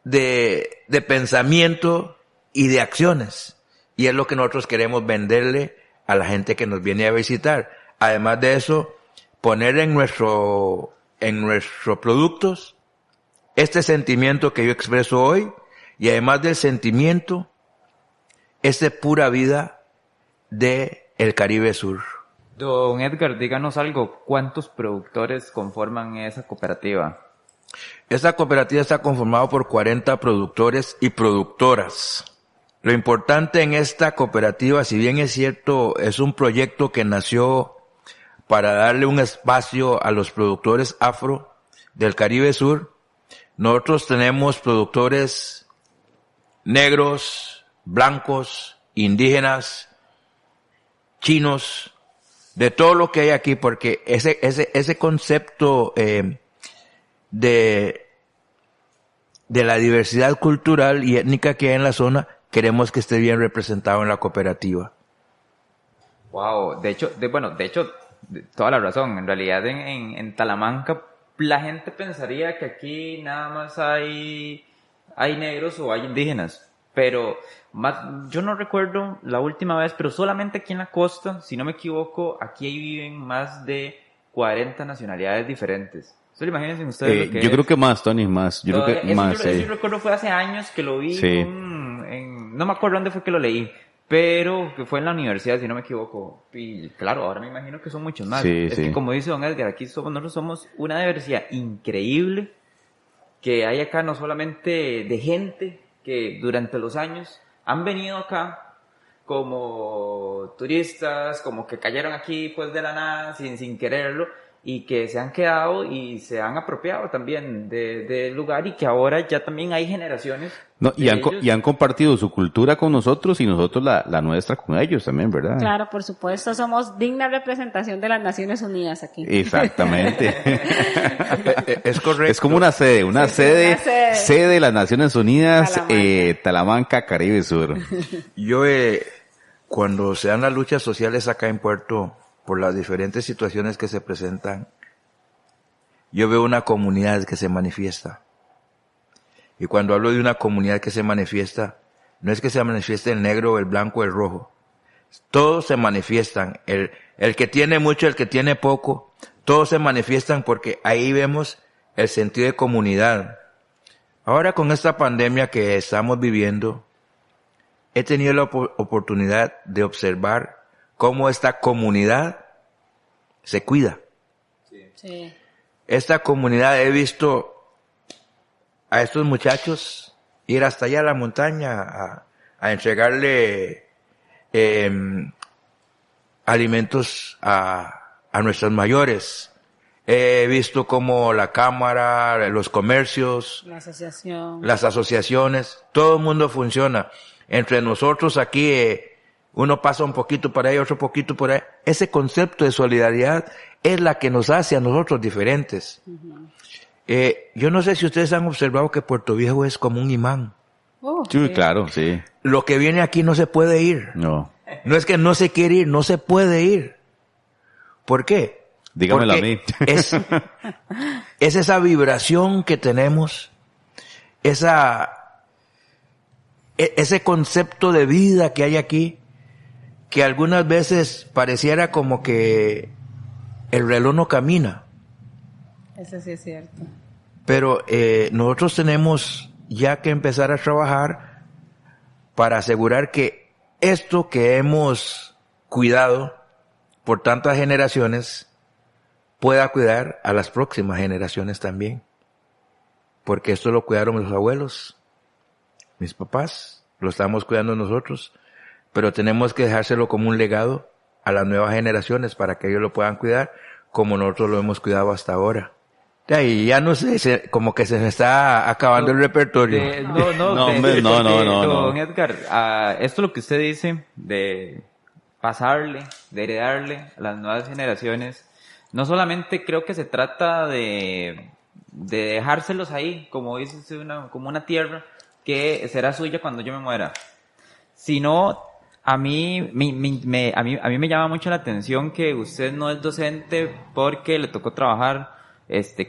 de pensamiento y de acciones. Y es lo que nosotros queremos venderle a la gente que nos viene a visitar. Además de eso, poner en nuestros productos este sentimiento que yo expreso hoy, y además del sentimiento, es pura vida de el Caribe Sur. Don Edgar, díganos algo, ¿cuántos productores conforman esa cooperativa? Esta cooperativa está conformada por 40 productores y productoras. Lo importante en esta cooperativa, si bien es cierto, es un proyecto que nació para darle un espacio a los productores afro del Caribe Sur, nosotros tenemos productores negros, blancos, indígenas, chinos, de todo lo que hay aquí, porque ese concepto de la diversidad cultural y étnica que hay en la zona, queremos que esté bien representado en la cooperativa. Wow, de hecho, toda la razón. En realidad, en Talamanca, la gente pensaría que aquí nada más hay negros o hay indígenas. Pero yo no recuerdo la última vez, pero solamente aquí en la costa, si no me equivoco, aquí viven más de 40 nacionalidades diferentes. Solo imagínense ustedes lo que yo creo que más, Tony, más. Yo creo que más. Yo recuerdo fue hace años que lo vi, sí. No me acuerdo dónde fue que lo leí, pero que fue en la universidad, si no me equivoco. Y claro, ahora me imagino que son muchos más. Sí, es que como dice don Edgar, aquí nosotros somos una diversidad increíble que hay acá, no solamente de gente que durante los años han venido acá como turistas, como que cayeron aquí pues de la nada sin quererlo, y que se han quedado y se han apropiado también del lugar, y que ahora ya también hay generaciones. No, y han compartido su cultura con nosotros y nosotros la nuestra con ellos también, ¿verdad? Claro, por supuesto, somos digna representación de las Naciones Unidas aquí. Exactamente. Es correcto. Es como una sede de las Naciones Unidas, Talamanca, Caribe Sur. Yo, cuando se dan las luchas sociales acá en Puerto, por las diferentes situaciones que se presentan, yo veo una comunidad que se manifiesta. Y cuando hablo de una comunidad que se manifiesta, no es que se manifieste el negro, el blanco, el rojo. Todos se manifiestan. El que tiene mucho, el que tiene poco, todos se manifiestan porque ahí vemos el sentido de comunidad. Ahora con esta pandemia que estamos viviendo, he tenido la oportunidad de observar cómo esta comunidad se cuida. Sí. Esta comunidad, he visto a estos muchachos ir hasta allá a la montaña a entregarle alimentos a nuestros mayores. He visto como la cámara, los comercios, las asociaciones, todo el mundo funciona. Entre nosotros aquí, uno pasa un poquito por ahí, otro poquito por ahí. Ese concepto de solidaridad es la que nos hace a nosotros diferentes. Yo no sé si ustedes han observado que Puerto Viejo es como un imán. Sí, claro, sí. Lo que viene aquí no se puede ir. No. No es que no se quiere ir, no se puede ir. ¿Por qué? Dígamelo Porque a mí. es esa vibración que tenemos, ese concepto de vida que hay aquí, que algunas veces pareciera como que el reloj no camina. Eso sí es cierto. Pero nosotros tenemos ya que empezar a trabajar para asegurar que esto que hemos cuidado por tantas generaciones pueda cuidar a las próximas generaciones también. Porque esto lo cuidaron los abuelos, mis papás, lo estamos cuidando nosotros, pero tenemos que dejárselo como un legado a las nuevas generaciones para que ellos lo puedan cuidar como nosotros lo hemos cuidado hasta ahora. Y ya no sé, como que se me está acabando el repertorio. Don Edgar, esto lo que usted dice de pasarle, de heredarle a las nuevas generaciones, no solamente creo que se trata de dejárselos ahí, como dice usted, como una tierra que será suya cuando yo me muera, sino a mí me llama mucho la atención que usted no es docente porque le tocó trabajar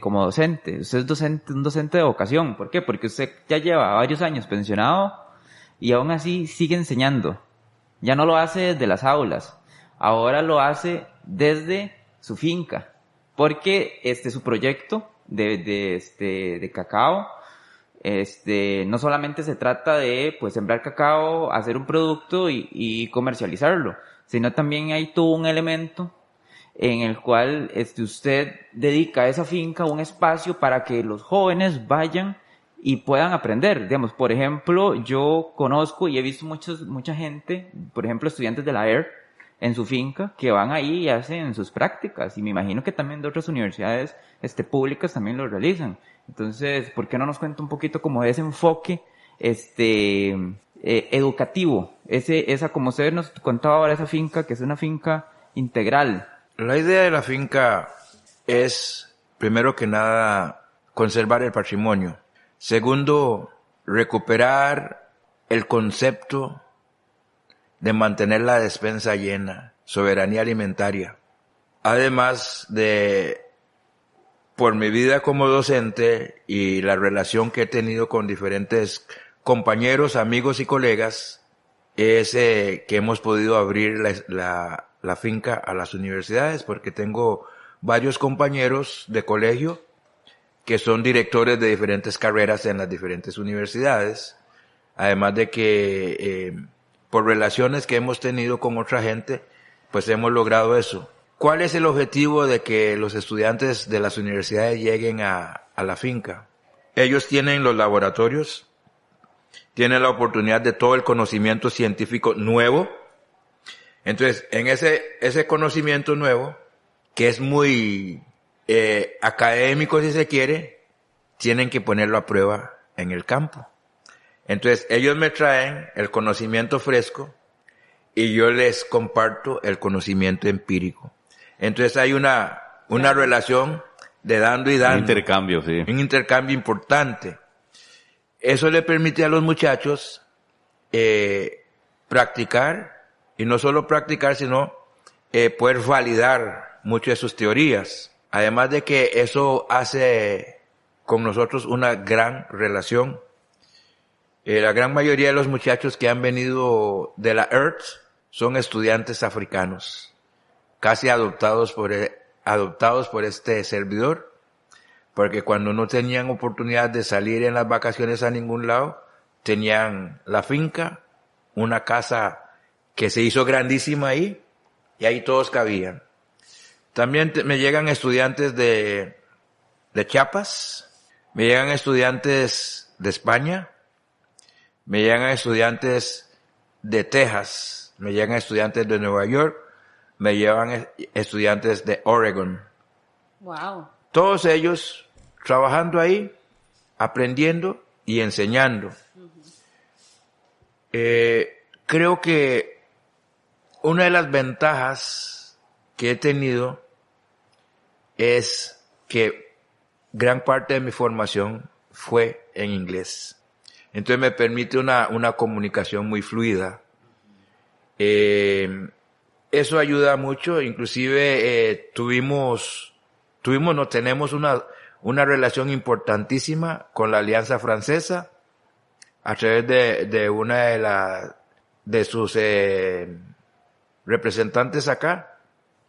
como docente. Usted es un docente de vocación. ¿Por qué? Porque usted ya lleva varios años pensionado y aún así sigue enseñando. Ya no lo hace desde las aulas, ahora lo hace desde su finca, porque su proyecto de cacao, no solamente se trata de pues sembrar cacao, hacer un producto y comercializarlo, sino también hay todo un elemento en el cual usted dedica a esa finca un espacio para que los jóvenes vayan y puedan aprender. Digamos, por ejemplo, yo conozco y he visto mucha gente, por ejemplo, estudiantes de la ER en su finca, que van ahí y hacen sus prácticas, y me imagino que también de otras universidades públicas también lo realizan. Entonces, ¿por qué no nos cuenta un poquito como de ese enfoque educativo? Esa, como usted nos contaba ahora, esa finca, que es una finca integral. La idea de la finca es, primero que nada, conservar el patrimonio. Segundo, recuperar el concepto de mantener la despensa llena, soberanía alimentaria. Además de, por mi vida como docente y la relación que he tenido con diferentes compañeros, amigos y colegas, es que hemos podido abrir la finca a las universidades, porque tengo varios compañeros de colegio que son directores de diferentes carreras en las diferentes universidades, además de que por relaciones que hemos tenido con otra gente, pues hemos logrado eso. ¿Cuál es el objetivo de que los estudiantes de las universidades lleguen a la finca? Ellos tienen los laboratorios, tienen la oportunidad de todo el conocimiento científico nuevo. Entonces, en ese conocimiento nuevo, que es muy académico si se quiere, tienen que ponerlo a prueba en el campo. Entonces, ellos me traen el conocimiento fresco y yo les comparto el conocimiento empírico. Entonces, hay una relación de dando y dando. Un intercambio, sí. Un intercambio importante. Eso le permite a los muchachos practicar, y no solo practicar, sino poder validar muchas de sus teorías. Además de que eso hace con nosotros una gran relación. La gran mayoría de los muchachos que han venido de la ERT son estudiantes africanos, casi adoptados por este servidor, porque cuando no tenían oportunidad de salir en las vacaciones a ningún lado, tenían la finca, una casa que se hizo grandísima ahí, y ahí todos cabían. También me llegan estudiantes de Chiapas, me llegan estudiantes de España, me llegan estudiantes de Texas, me llegan estudiantes de Nueva York, me llevan estudiantes de Oregon. Wow. Todos ellos trabajando ahí, aprendiendo y enseñando. Creo que una de las ventajas que he tenido es que gran parte de mi formación fue en inglés. Entonces me permite una comunicación muy fluida. Eso ayuda mucho, inclusive tenemos una relación importantísima con la Alianza Francesa a través de una de sus representantes acá,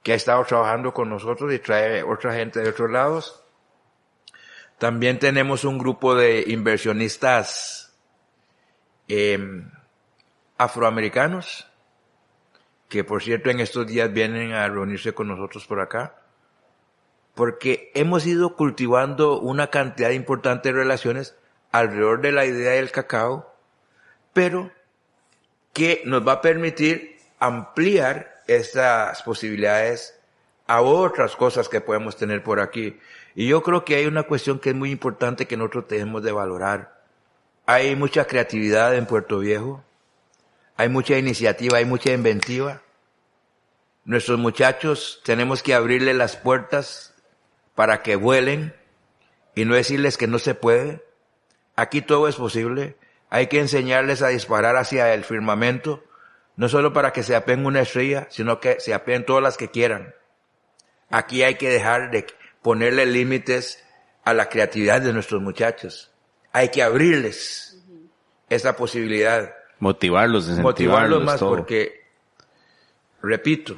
que ha estado trabajando con nosotros y trae otra gente de otros lados. También tenemos un grupo de inversionistas afroamericanos, que por cierto en estos días vienen a reunirse con nosotros por acá, porque hemos ido cultivando una cantidad importante de relaciones alrededor de la idea del cacao, pero que nos va a permitir ampliar estas posibilidades a otras cosas que podemos tener por aquí. Y yo creo que hay una cuestión que es muy importante que nosotros tenemos de valorar. Hay mucha creatividad en Puerto Viejo, hay mucha iniciativa, hay mucha inventiva. Nuestros muchachos tenemos que abrirles las puertas para que vuelen y no decirles que no se puede. Aquí todo es posible. Hay que enseñarles a disparar hacia el firmamento, no solo para que se apeen una estrella, sino que se apeen todas las que quieran. Aquí hay que dejar de ponerle límites a la creatividad de nuestros muchachos. Hay que abrirles esa posibilidad. Motivarlos, incentivarlos más, todo. porque, repito,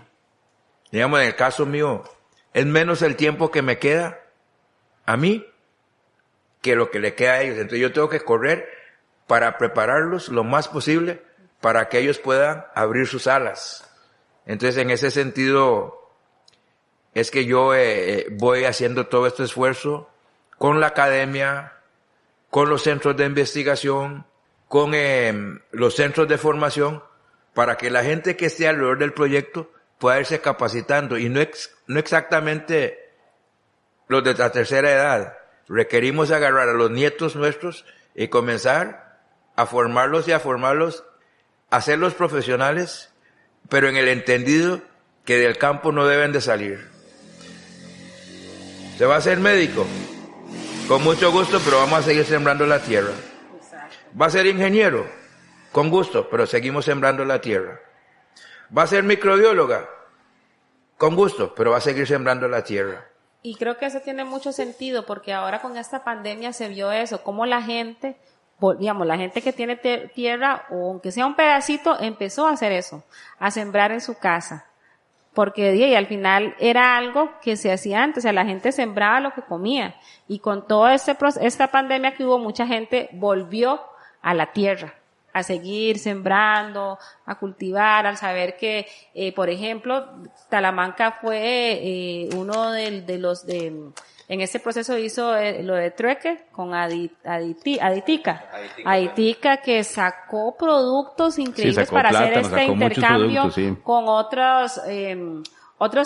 digamos en el caso mío, es menos el tiempo que me queda a mí que lo que le queda a ellos. Entonces yo tengo que correr para prepararlos lo más posible para que ellos puedan abrir sus alas. Entonces en ese sentido es que yo voy haciendo todo este esfuerzo con la academia, con los centros de investigación, con los centros de formación, para que la gente que esté alrededor del proyecto pueda irse capacitando, y no exactamente los de la tercera edad. Requerimos agarrar a los nietos nuestros y comenzar a formarlos, hacerlos profesionales, pero en el entendido que del campo no deben de salir. ¿Se va a hacer médico? Con mucho gusto, pero vamos a seguir sembrando la tierra. ¿Va a ser ingeniero? Con gusto, pero seguimos sembrando la tierra. ¿Va a ser microbióloga? Con gusto, pero va a seguir sembrando la tierra. Y creo que eso tiene mucho sentido, porque ahora con esta pandemia se vio eso, cómo la gente, digamos, la gente que tiene tierra, o aunque sea un pedacito, empezó a hacer eso, a sembrar en su casa. Porque y al final era algo que se hacía antes, o sea, la gente sembraba lo que comía. Y con toda esta pandemia que hubo, mucha gente volvió a la tierra, a seguir sembrando, a cultivar, al saber que, por ejemplo, Talamanca fue uno de los en este proceso hizo lo de trueque con Aditica, que sacó productos increíbles para hacer este intercambio con otros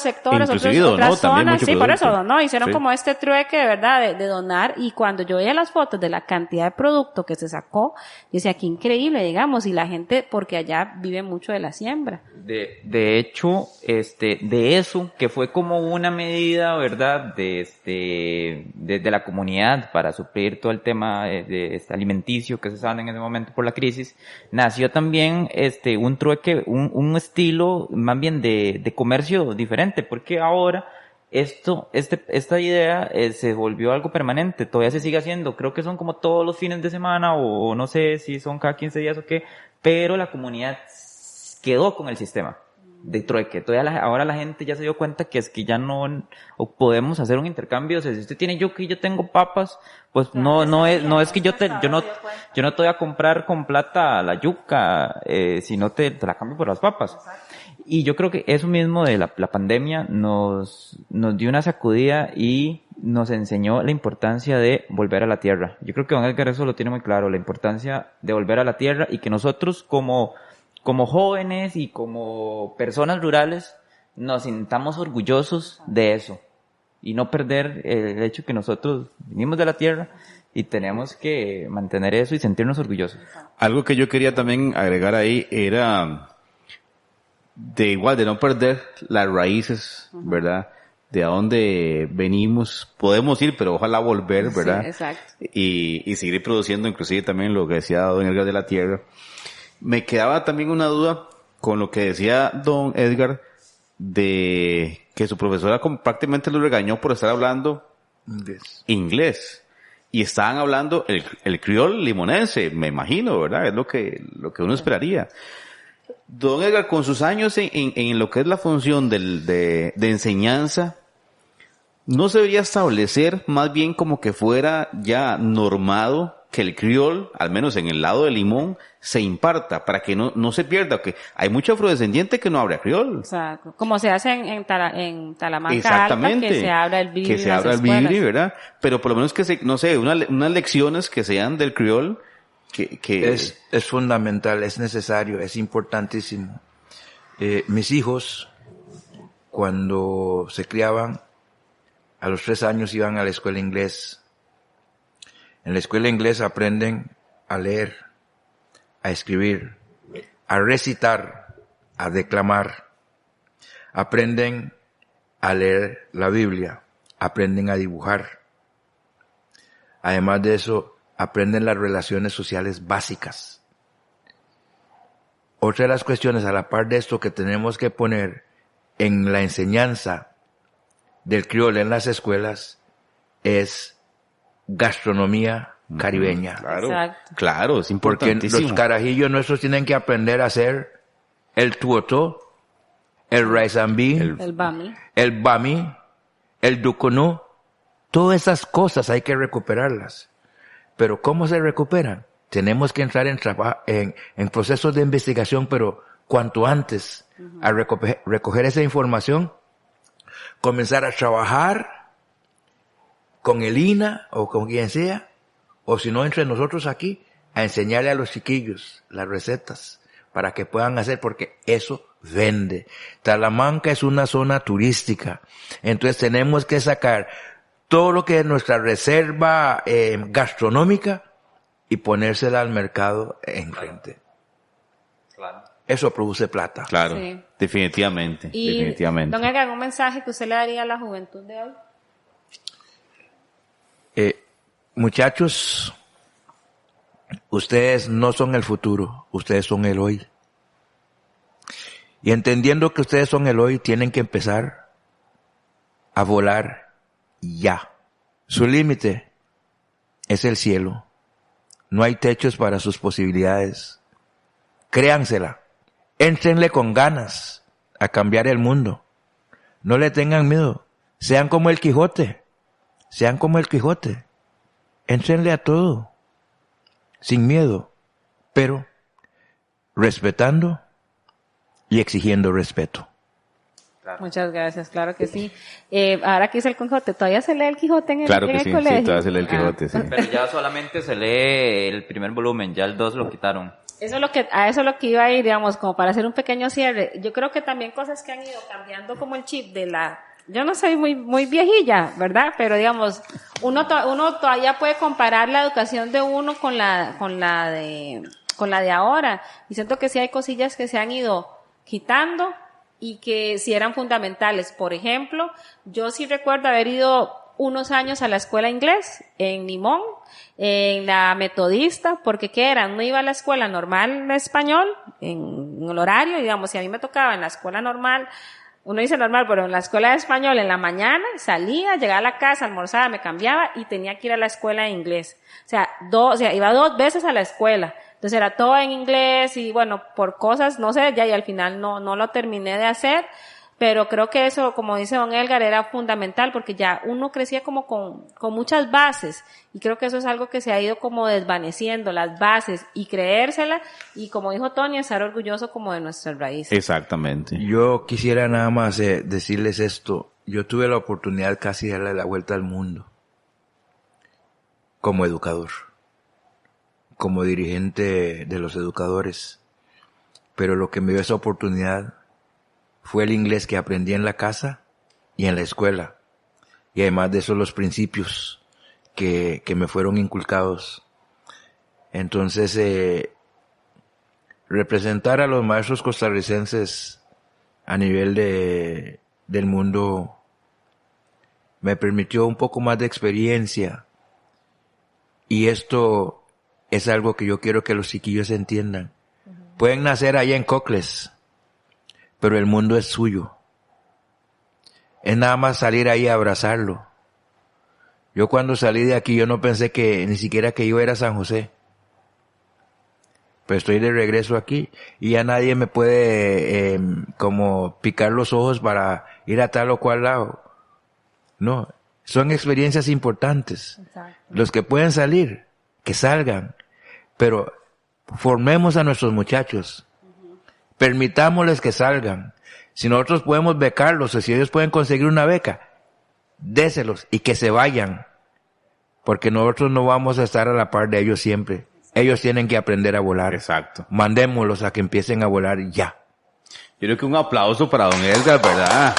sectores, otras zonas, sí, por eso, ¿no? Hicieron como este trueque, de verdad, de donar, y cuando yo veía las fotos de la cantidad de producto que se sacó, decía, qué increíble, digamos, y la gente, porque allá vive mucho de la siembra. De hecho, de eso, que fue como una medida, ¿verdad?, de la comunidad para suplir todo el tema de alimenticio que se sabe en ese momento por la crisis, nació también un trueque, un estilo más bien de comercio diferente, porque ahora esta idea se volvió algo permanente, todavía se sigue haciendo, creo que son como todos los fines de semana, o no sé si son cada 15 días o qué, pero la comunidad quedó con el sistema. Dentro de que ahora la gente ya se dio cuenta que es que ya no o podemos hacer un intercambio. O sea, si usted tiene yuca y yo tengo papas, pues no es que yo no te voy a comprar con plata la yuca, si no te la cambio por las papas. Y yo creo que eso mismo de la pandemia nos dio una sacudida y nos enseñó la importancia de volver a la tierra. Yo creo que don Edgar eso lo tiene muy claro, la importancia de volver a la tierra, y que nosotros como jóvenes y como personas rurales nos sintamos orgullosos de eso y no perder el hecho que nosotros vinimos de la tierra y tenemos que mantener eso y sentirnos orgullosos. Algo que yo quería también agregar ahí era de no perder las raíces, ¿verdad? De a dónde venimos, podemos ir, pero ojalá volver, ¿verdad? Sí, exacto. Y seguir produciendo, inclusive también lo que decía don Edgar de la tierra. Me quedaba también una duda con lo que decía don Edgar de que su profesora prácticamente lo regañó por estar hablando inglés. Y estaban hablando el criol limonense, me imagino, ¿verdad? Es lo que uno esperaría. Don Edgar, con sus años en lo que es la función de enseñanza, ¿no se debería establecer más bien como que fuera ya normado que el criol, al menos en el lado de Limón, se imparta para que no se pierda? Que hay mucho afrodescendiente que no habla criol. Exacto. Como se hace en Talamanca Exactamente. Alta, que se habla el bibli. Que se habla el bibli, ¿verdad? Pero por lo menos que unas lecciones que sean del criol, que es fundamental, es necesario, es importantísimo. Mis hijos, cuando se criaban, a los 3 años iban a la escuela inglés. En la escuela inglesa aprenden a leer, a escribir, a recitar, a declamar. Aprenden a leer la Biblia, aprenden a dibujar. Además de eso, aprenden las relaciones sociales básicas. Otra de las cuestiones a la par de esto que tenemos que poner en la enseñanza del criol en las escuelas es gastronomía caribeña. Claro, es Porque importantísimo. los carajillos nuestros tienen que aprender a hacer el tuoto, el rice and bean, el bami, el duconú. Todas esas cosas hay que recuperarlas. Pero ¿cómo se recuperan? Tenemos que entrar en procesos de investigación, pero cuanto antes, a recoger esa información, comenzar a trabajar con el INA o con quien sea, o si no entre nosotros aquí, a enseñarle a los chiquillos las recetas para que puedan hacer, porque eso vende. Talamanca es una zona turística, entonces tenemos que sacar todo lo que es nuestra reserva gastronómica y ponérsela al mercado enfrente. Claro. Eso produce plata. Claro, Sí. definitivamente. Y, don Edgar, ¿algún mensaje que usted le daría a la juventud de hoy? Muchachos, ustedes no son el futuro, ustedes son el hoy. Y entendiendo que ustedes son el hoy, tienen que empezar a volar ya. Su límite es el cielo. No hay techos para sus posibilidades. Créansela. Éntrenle con ganas a cambiar el mundo. No le tengan miedo. Sean como el Quijote. Sean como el Quijote. Éntrenle a todo. Sin miedo. Pero respetando y exigiendo respeto. Claro. Muchas gracias, claro que sí. Ahora que hice el Quijote, ¿todavía se lee el Quijote en el, Claro en que el sí, colegio? sí, todavía se lee el Quijote, sí. Pero ya solamente se lee el primer volumen, ya el 2 lo quitaron. Eso es lo que iba a ir, digamos, como para hacer un pequeño cierre. Yo creo que también cosas que han ido cambiando como el chip de yo no soy muy viejilla, ¿verdad? Pero digamos, uno todavía puede comparar la educación de uno con la de ahora. Y siento que sí hay cosillas que se han ido quitando y que sí eran fundamentales. Por ejemplo, yo sí recuerdo haber ido unos años a la escuela inglés en Limón, en la metodista, porque ¿qué era? Uno iba a la escuela normal de español, en el horario, digamos, si a mí me tocaba en la escuela normal uno dice normal, pero en la escuela de español en la mañana salía, llegaba a la casa, almorzaba, me cambiaba y tenía que ir a la escuela de inglés. O sea, iba 2 veces a la escuela. Entonces era todo en inglés y bueno, por cosas, no sé, ya y al final no lo terminé de hacer. Pero creo que eso, como dice don Edgar, era fundamental porque ya uno crecía como con muchas bases y creo que eso es algo que se ha ido como desvaneciendo, las bases y creérsela y como dijo Tony, estar orgulloso como de nuestras raíces. Exactamente. Yo quisiera nada más decirles esto. Yo tuve la oportunidad casi de darle la vuelta al mundo como educador, como dirigente de los educadores, pero lo que me dio esa oportunidad fue el inglés que aprendí en la casa y en la escuela. Y además de eso, los principios que me fueron inculcados. Entonces, representar a los maestros costarricenses a nivel del mundo me permitió un poco más de experiencia. Y esto es algo que yo quiero que los chiquillos entiendan. Pueden nacer allá en Cocles, pero el mundo es suyo. Es nada más salir ahí a abrazarlo. Yo cuando salí de aquí, yo no pensé que ni siquiera que yo era San José. Pero estoy de regreso aquí y ya nadie me puede como picar los ojos para ir a tal o cual lado. No, son experiencias importantes. Exacto. Los que pueden salir, que salgan. Pero formemos a nuestros muchachos. Permitámosles que salgan. Si nosotros podemos becarlos o si ellos pueden conseguir una beca, déselos y que se vayan. Porque nosotros no vamos a estar a la par de ellos siempre. Ellos tienen que aprender a volar. Exacto. Mandémoslos a que empiecen a volar ya. Yo creo que un aplauso para don Edgar, ¿verdad?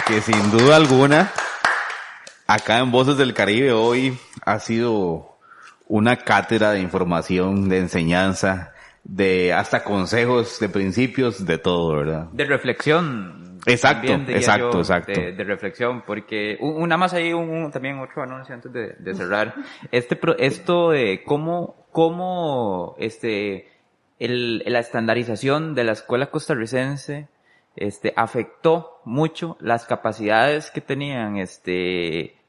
Que sin duda alguna, acá en Voces del Caribe hoy ha sido una cátedra de información, de enseñanza, de hasta consejos, de principios, de todo, ¿verdad? De reflexión. Exacto, también, diría exacto, yo, exacto. De reflexión, porque una más ahí, también otro anuncio antes de cerrar. Esto de cómo la estandarización de la escuela costarricense, afectó mucho las capacidades que tenían,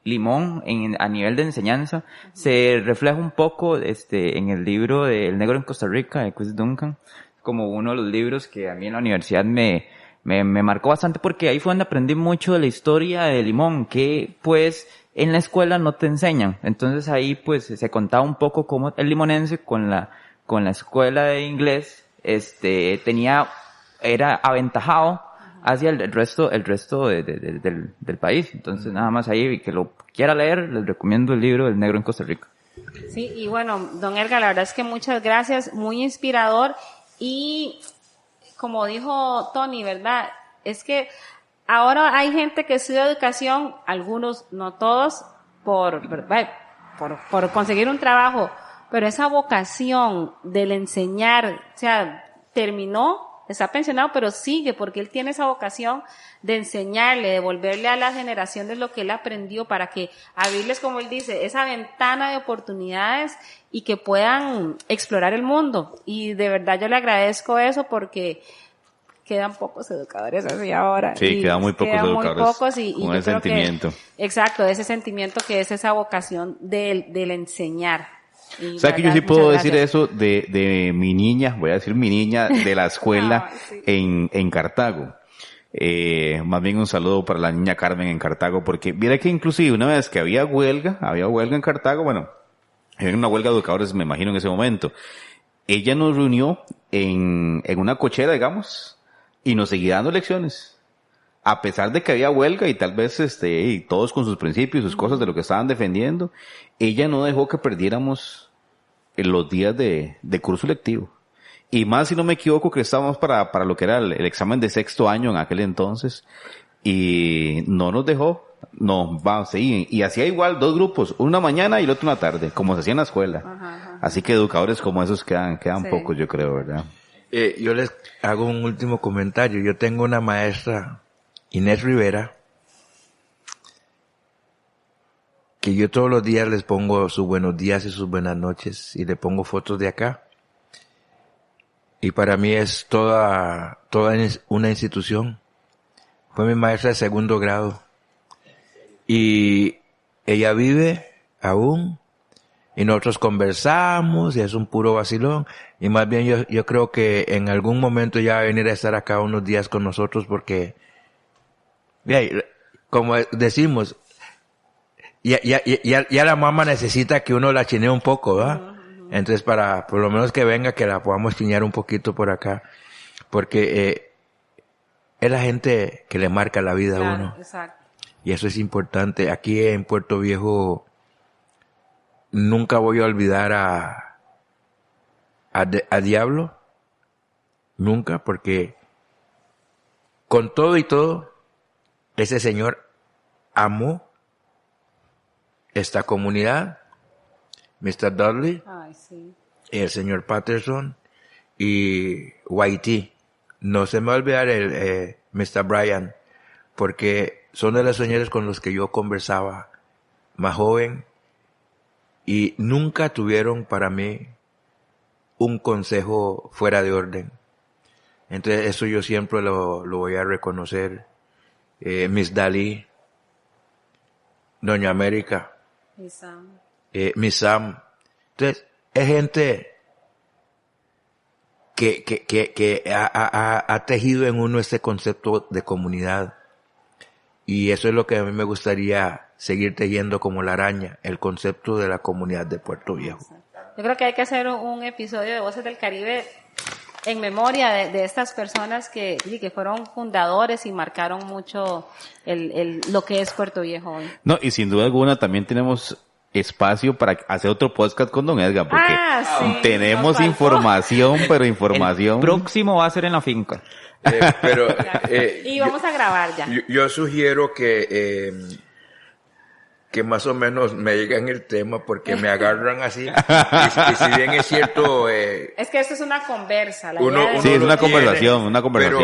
Limón a nivel de enseñanza. Se refleja un poco, en el libro de El Negro en Costa Rica, de Chris Duncan, como uno de los libros que a mí en la universidad me marcó bastante porque ahí fue donde aprendí mucho de la historia de Limón, que pues en la escuela no te enseñan. Entonces ahí pues se contaba un poco cómo el limonense con la escuela de inglés, era aventajado hacia el resto del país. Entonces nada más ahí, que lo quiera leer, les recomiendo el libro El Negro en Costa Rica. Sí, y bueno, don Edgar, la verdad es que muchas gracias, muy inspirador y como dijo Tony, ¿verdad? Es que ahora hay gente que estudia educación, algunos, no todos, por conseguir un trabajo, pero esa vocación del enseñar, o sea, terminó, está pensionado, pero sigue porque él tiene esa vocación de enseñarle, de devolverle a la generación de lo que él aprendió para que abrirles, como él dice, esa ventana de oportunidades y que puedan explorar el mundo. Y de verdad yo le agradezco eso porque quedan pocos educadores así ahora. Sí, quedan muy pocos educadores muy pocos y con yo ese creo sentimiento. Exacto, ese sentimiento que es esa vocación del enseñar. O sea que yo sí puedo decir eso de mi niña, voy a decir mi niña de la escuela sí. en Cartago. Más bien un saludo para la niña Carmen en Cartago, porque mira que inclusive una vez que había huelga en Cartago, bueno, era una huelga de educadores, me imagino en ese momento. Ella nos reunió en una cochera, digamos, y nos seguía dando lecciones. A pesar de que había huelga y tal vez y todos con sus principios, sus cosas de lo que estaban defendiendo, ella no dejó que perdiéramos los días de curso lectivo. Y más, si no me equivoco, que estábamos para lo que era el examen de 6º año en aquel entonces, y no nos dejó, no, vamos, sí, y hacía igual 2 grupos, una mañana y el otro una tarde, como se hacía en la escuela. Ajá. Así que educadores como esos quedan Sí. pocos, yo creo, ¿verdad? Yo les hago un último comentario. Yo tengo una maestra, Inés Rivera, que yo todos los días les pongo sus buenos días y sus buenas noches y le pongo fotos de acá. Y para mí es toda una institución, Fue mi maestra de segundo grado. Y ella vive aún. Y nosotros conversamos y es un puro vacilón. Y más bien yo creo que en algún momento ya va a venir a estar acá unos días con nosotros porque, como decimos, ya la mamá necesita que uno la chinee un poco, ¿verdad? Entonces para, por lo menos que venga, que la podamos chinear un poquito por acá. Porque, es la gente que le marca la vida a uno. Exacto. Y eso es importante. Aquí en Puerto Viejo, nunca voy a olvidar a Diablo. Nunca, porque con todo y todo, ese señor amó esta comunidad, Mr. Dudley, Ay, sí. el señor Patterson y Whitey. No se me va a olvidar el Mr. Bryan, porque son de los señores con los que yo conversaba más joven y nunca tuvieron para mí un consejo fuera de orden. Entonces eso yo siempre lo voy a reconocer. Miss Dalí, Doña América, Y Sam. Miss Sam. Entonces es gente que ha tejido en uno este concepto de comunidad. Y eso es lo que a mí me gustaría seguir tejiendo como la araña, el concepto de la comunidad de Puerto Viejo. Yo creo que hay que hacer un episodio de Voces del Caribe en memoria de estas personas que fueron fundadores y marcaron mucho lo que es Puerto Viejo hoy. No, y sin duda alguna también tenemos espacio para hacer otro podcast con don Edgar, porque sí, tenemos nos faltó. información, pero información. El próximo va a ser en la finca. Pero Y vamos a grabar ya. yo sugiero que más o menos me digan el tema porque me agarran así. Y si bien es cierto, Es que esto es una conversa. La uno, idea de- Sí, es lo una tiene, conversación. Pero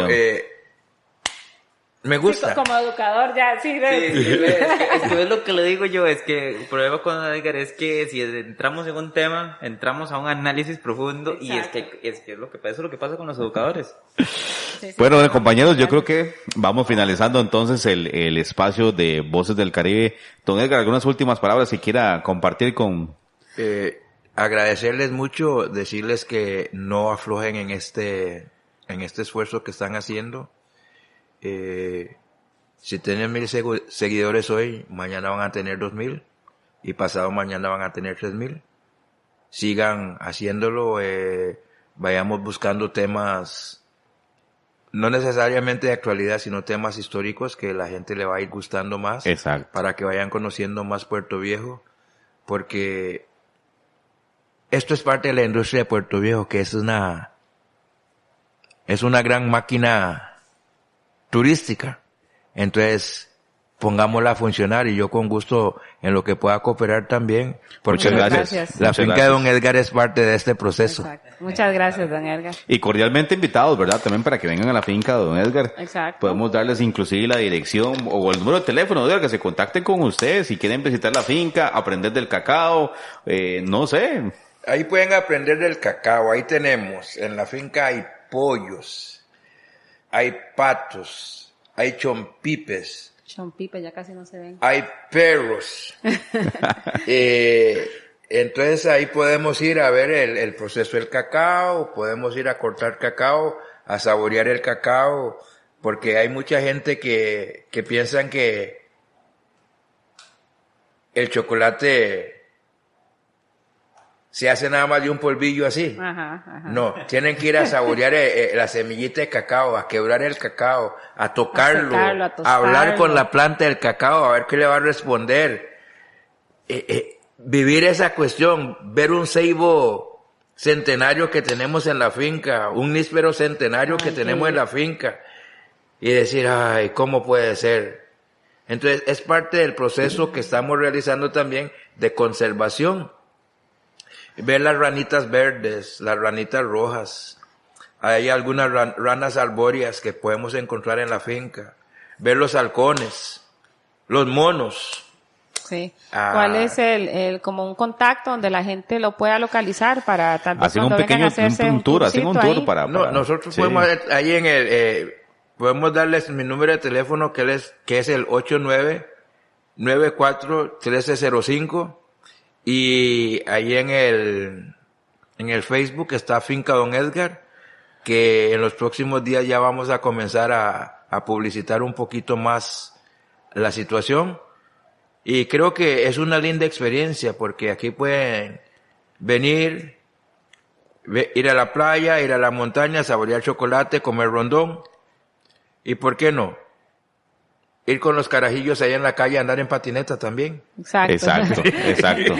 me gusta. Como educador ya, sí. Es que es lo que le digo yo, es que el problema con Edgar es que si entramos en un tema, entramos a un análisis profundo y es que es lo que pasa, eso es lo que pasa con los educadores. Bueno, compañeros, yo creo que vamos finalizando entonces el espacio de Voces del Caribe. Don Edgar, algunas últimas palabras que quiera compartir con... Agradecerles mucho, decirles que no aflojen en este esfuerzo que están haciendo. Si tienen 1,000 seguidores hoy, mañana van a tener 2,000 y pasado mañana van a tener 3,000. Sigan haciéndolo, vayamos buscando temas, no necesariamente de actualidad, sino temas históricos que la gente le va a ir gustando más. Exacto. Para que vayan conociendo más Puerto Viejo, porque esto es parte de la industria de Puerto Viejo, que es una gran máquina turística. Entonces, pongámosla a funcionar y yo con gusto en lo que pueda cooperar también. Porque Muchas gracias. La Muchas finca gracias. de don Edgar es parte de este proceso. Exacto. Muchas gracias, don Edgar. Y cordialmente invitados, ¿verdad? También para que vengan a la finca de don Edgar. Exacto. Podemos darles inclusive la dirección o el número de teléfono, Edgar, que se contacten con ustedes si quieren visitar la finca, aprender del cacao, no sé. Ahí pueden aprender del cacao. Ahí tenemos, en la finca hay pollos, hay patos, hay chompipes, Chompipe ya casi no se ven. hay perros. Entonces ahí podemos ir a ver el proceso del cacao, podemos ir a cortar cacao, a saborear el cacao, porque hay mucha gente que piensan que el chocolate se hace nada más de un polvillo así. Ajá. No, tienen que ir a saborear la semillita de cacao, a quebrar el cacao, a tocarlo, secarlo, a a tostarlo. hablar con la planta del cacao, a ver qué le va a responder. Vivir esa cuestión, ver un ceibo centenario que tenemos en la finca, un níspero centenario que tenemos en la finca, y decir, ay, ¿cómo puede ser? Entonces, es parte del proceso que estamos realizando también de conservación. Ver las ranitas verdes, las ranitas rojas. Hay algunas ranas arbóreas que podemos encontrar en la finca. Ver los halcones, los monos. Sí. ¿Cuál es como un contacto donde la gente lo pueda localizar para tal vez Hacen un cuando vengan pequeño a hacerse un tour, hacen un cursito tour ahí? para... No, nosotros sí. podemos ver ahí podemos darles mi número de teléfono que es el 8994-1305 y ahí en el Facebook está Finca Don Edgar, que en los próximos días ya vamos a comenzar a publicitar un poquito más la situación. Y creo que es una linda experiencia porque aquí pueden venir, ir a la playa, ir a la montaña, saborear chocolate, comer rondón. ¿Y por qué no? Ir con los carajillos ahí en la calle, andar en patineta también. Exacto. Exacto.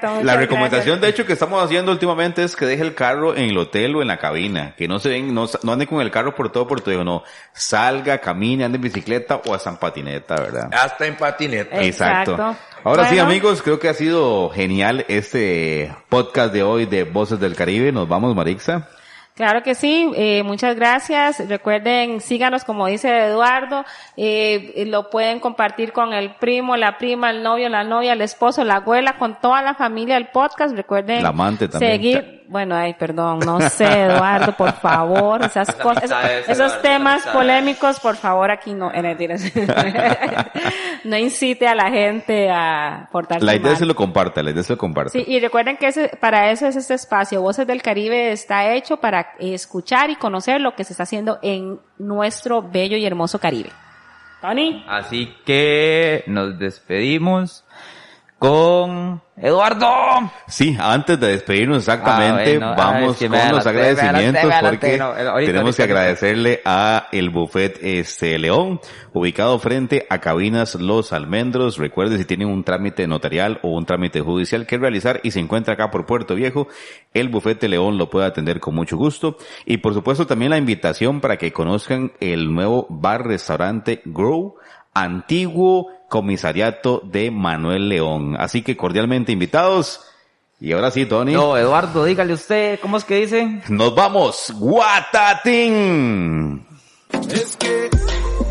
Muchas La recomendación, gracias. de hecho, que estamos haciendo últimamente es que deje el carro en el hotel o en la cabina. Que no no ande con el carro por todo, no. Salga, camine, ande en bicicleta o hasta en patineta, ¿verdad? Hasta en patineta. Exacto. Exacto. Ahora sí, Bueno. amigos, creo que ha sido genial este podcast de hoy de Voces del Caribe. Nos vamos, Marixa. Claro que sí, muchas gracias. Recuerden, síganos como dice Eduardo, lo pueden compartir con el primo, la prima, el novio, la novia, el esposo, la abuela, con toda la familia del podcast. Recuerden La amante también. seguir, bueno, perdón, no sé, Eduardo, por favor, esas cosas, esos temas polémicos, por favor, aquí no, no incite a la gente a portarse La idea mal. es que lo comparta, Sí, y recuerden que para eso es este espacio. Voces del Caribe está hecho para escuchar y conocer lo que se está haciendo en nuestro bello y hermoso Caribe. Tony. Así que nos despedimos con Eduardo. Sí, antes de despedirnos exactamente, bueno, vamos es que con me los adelanté, agradecimientos me adelanté, porque no, ahorita, tenemos que ahorita. agradecerle a el Buffet León, ubicado frente a Cabinas Los Almendros. Recuerde, si tienen un trámite notarial o un trámite judicial que realizar y se encuentra acá por Puerto Viejo, el Buffet León lo puede atender con mucho gusto. Y por supuesto también la invitación para que conozcan el nuevo bar-restaurante Grow, antiguo comisariato de Manuel León. Así que cordialmente invitados. Y ahora sí, Tony. No, Eduardo, dígale usted, ¿cómo es que dice? Nos vamos. Guatatín. Es que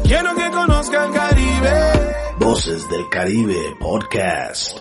quiero que conozcan Caribe. Voces del Caribe Podcast.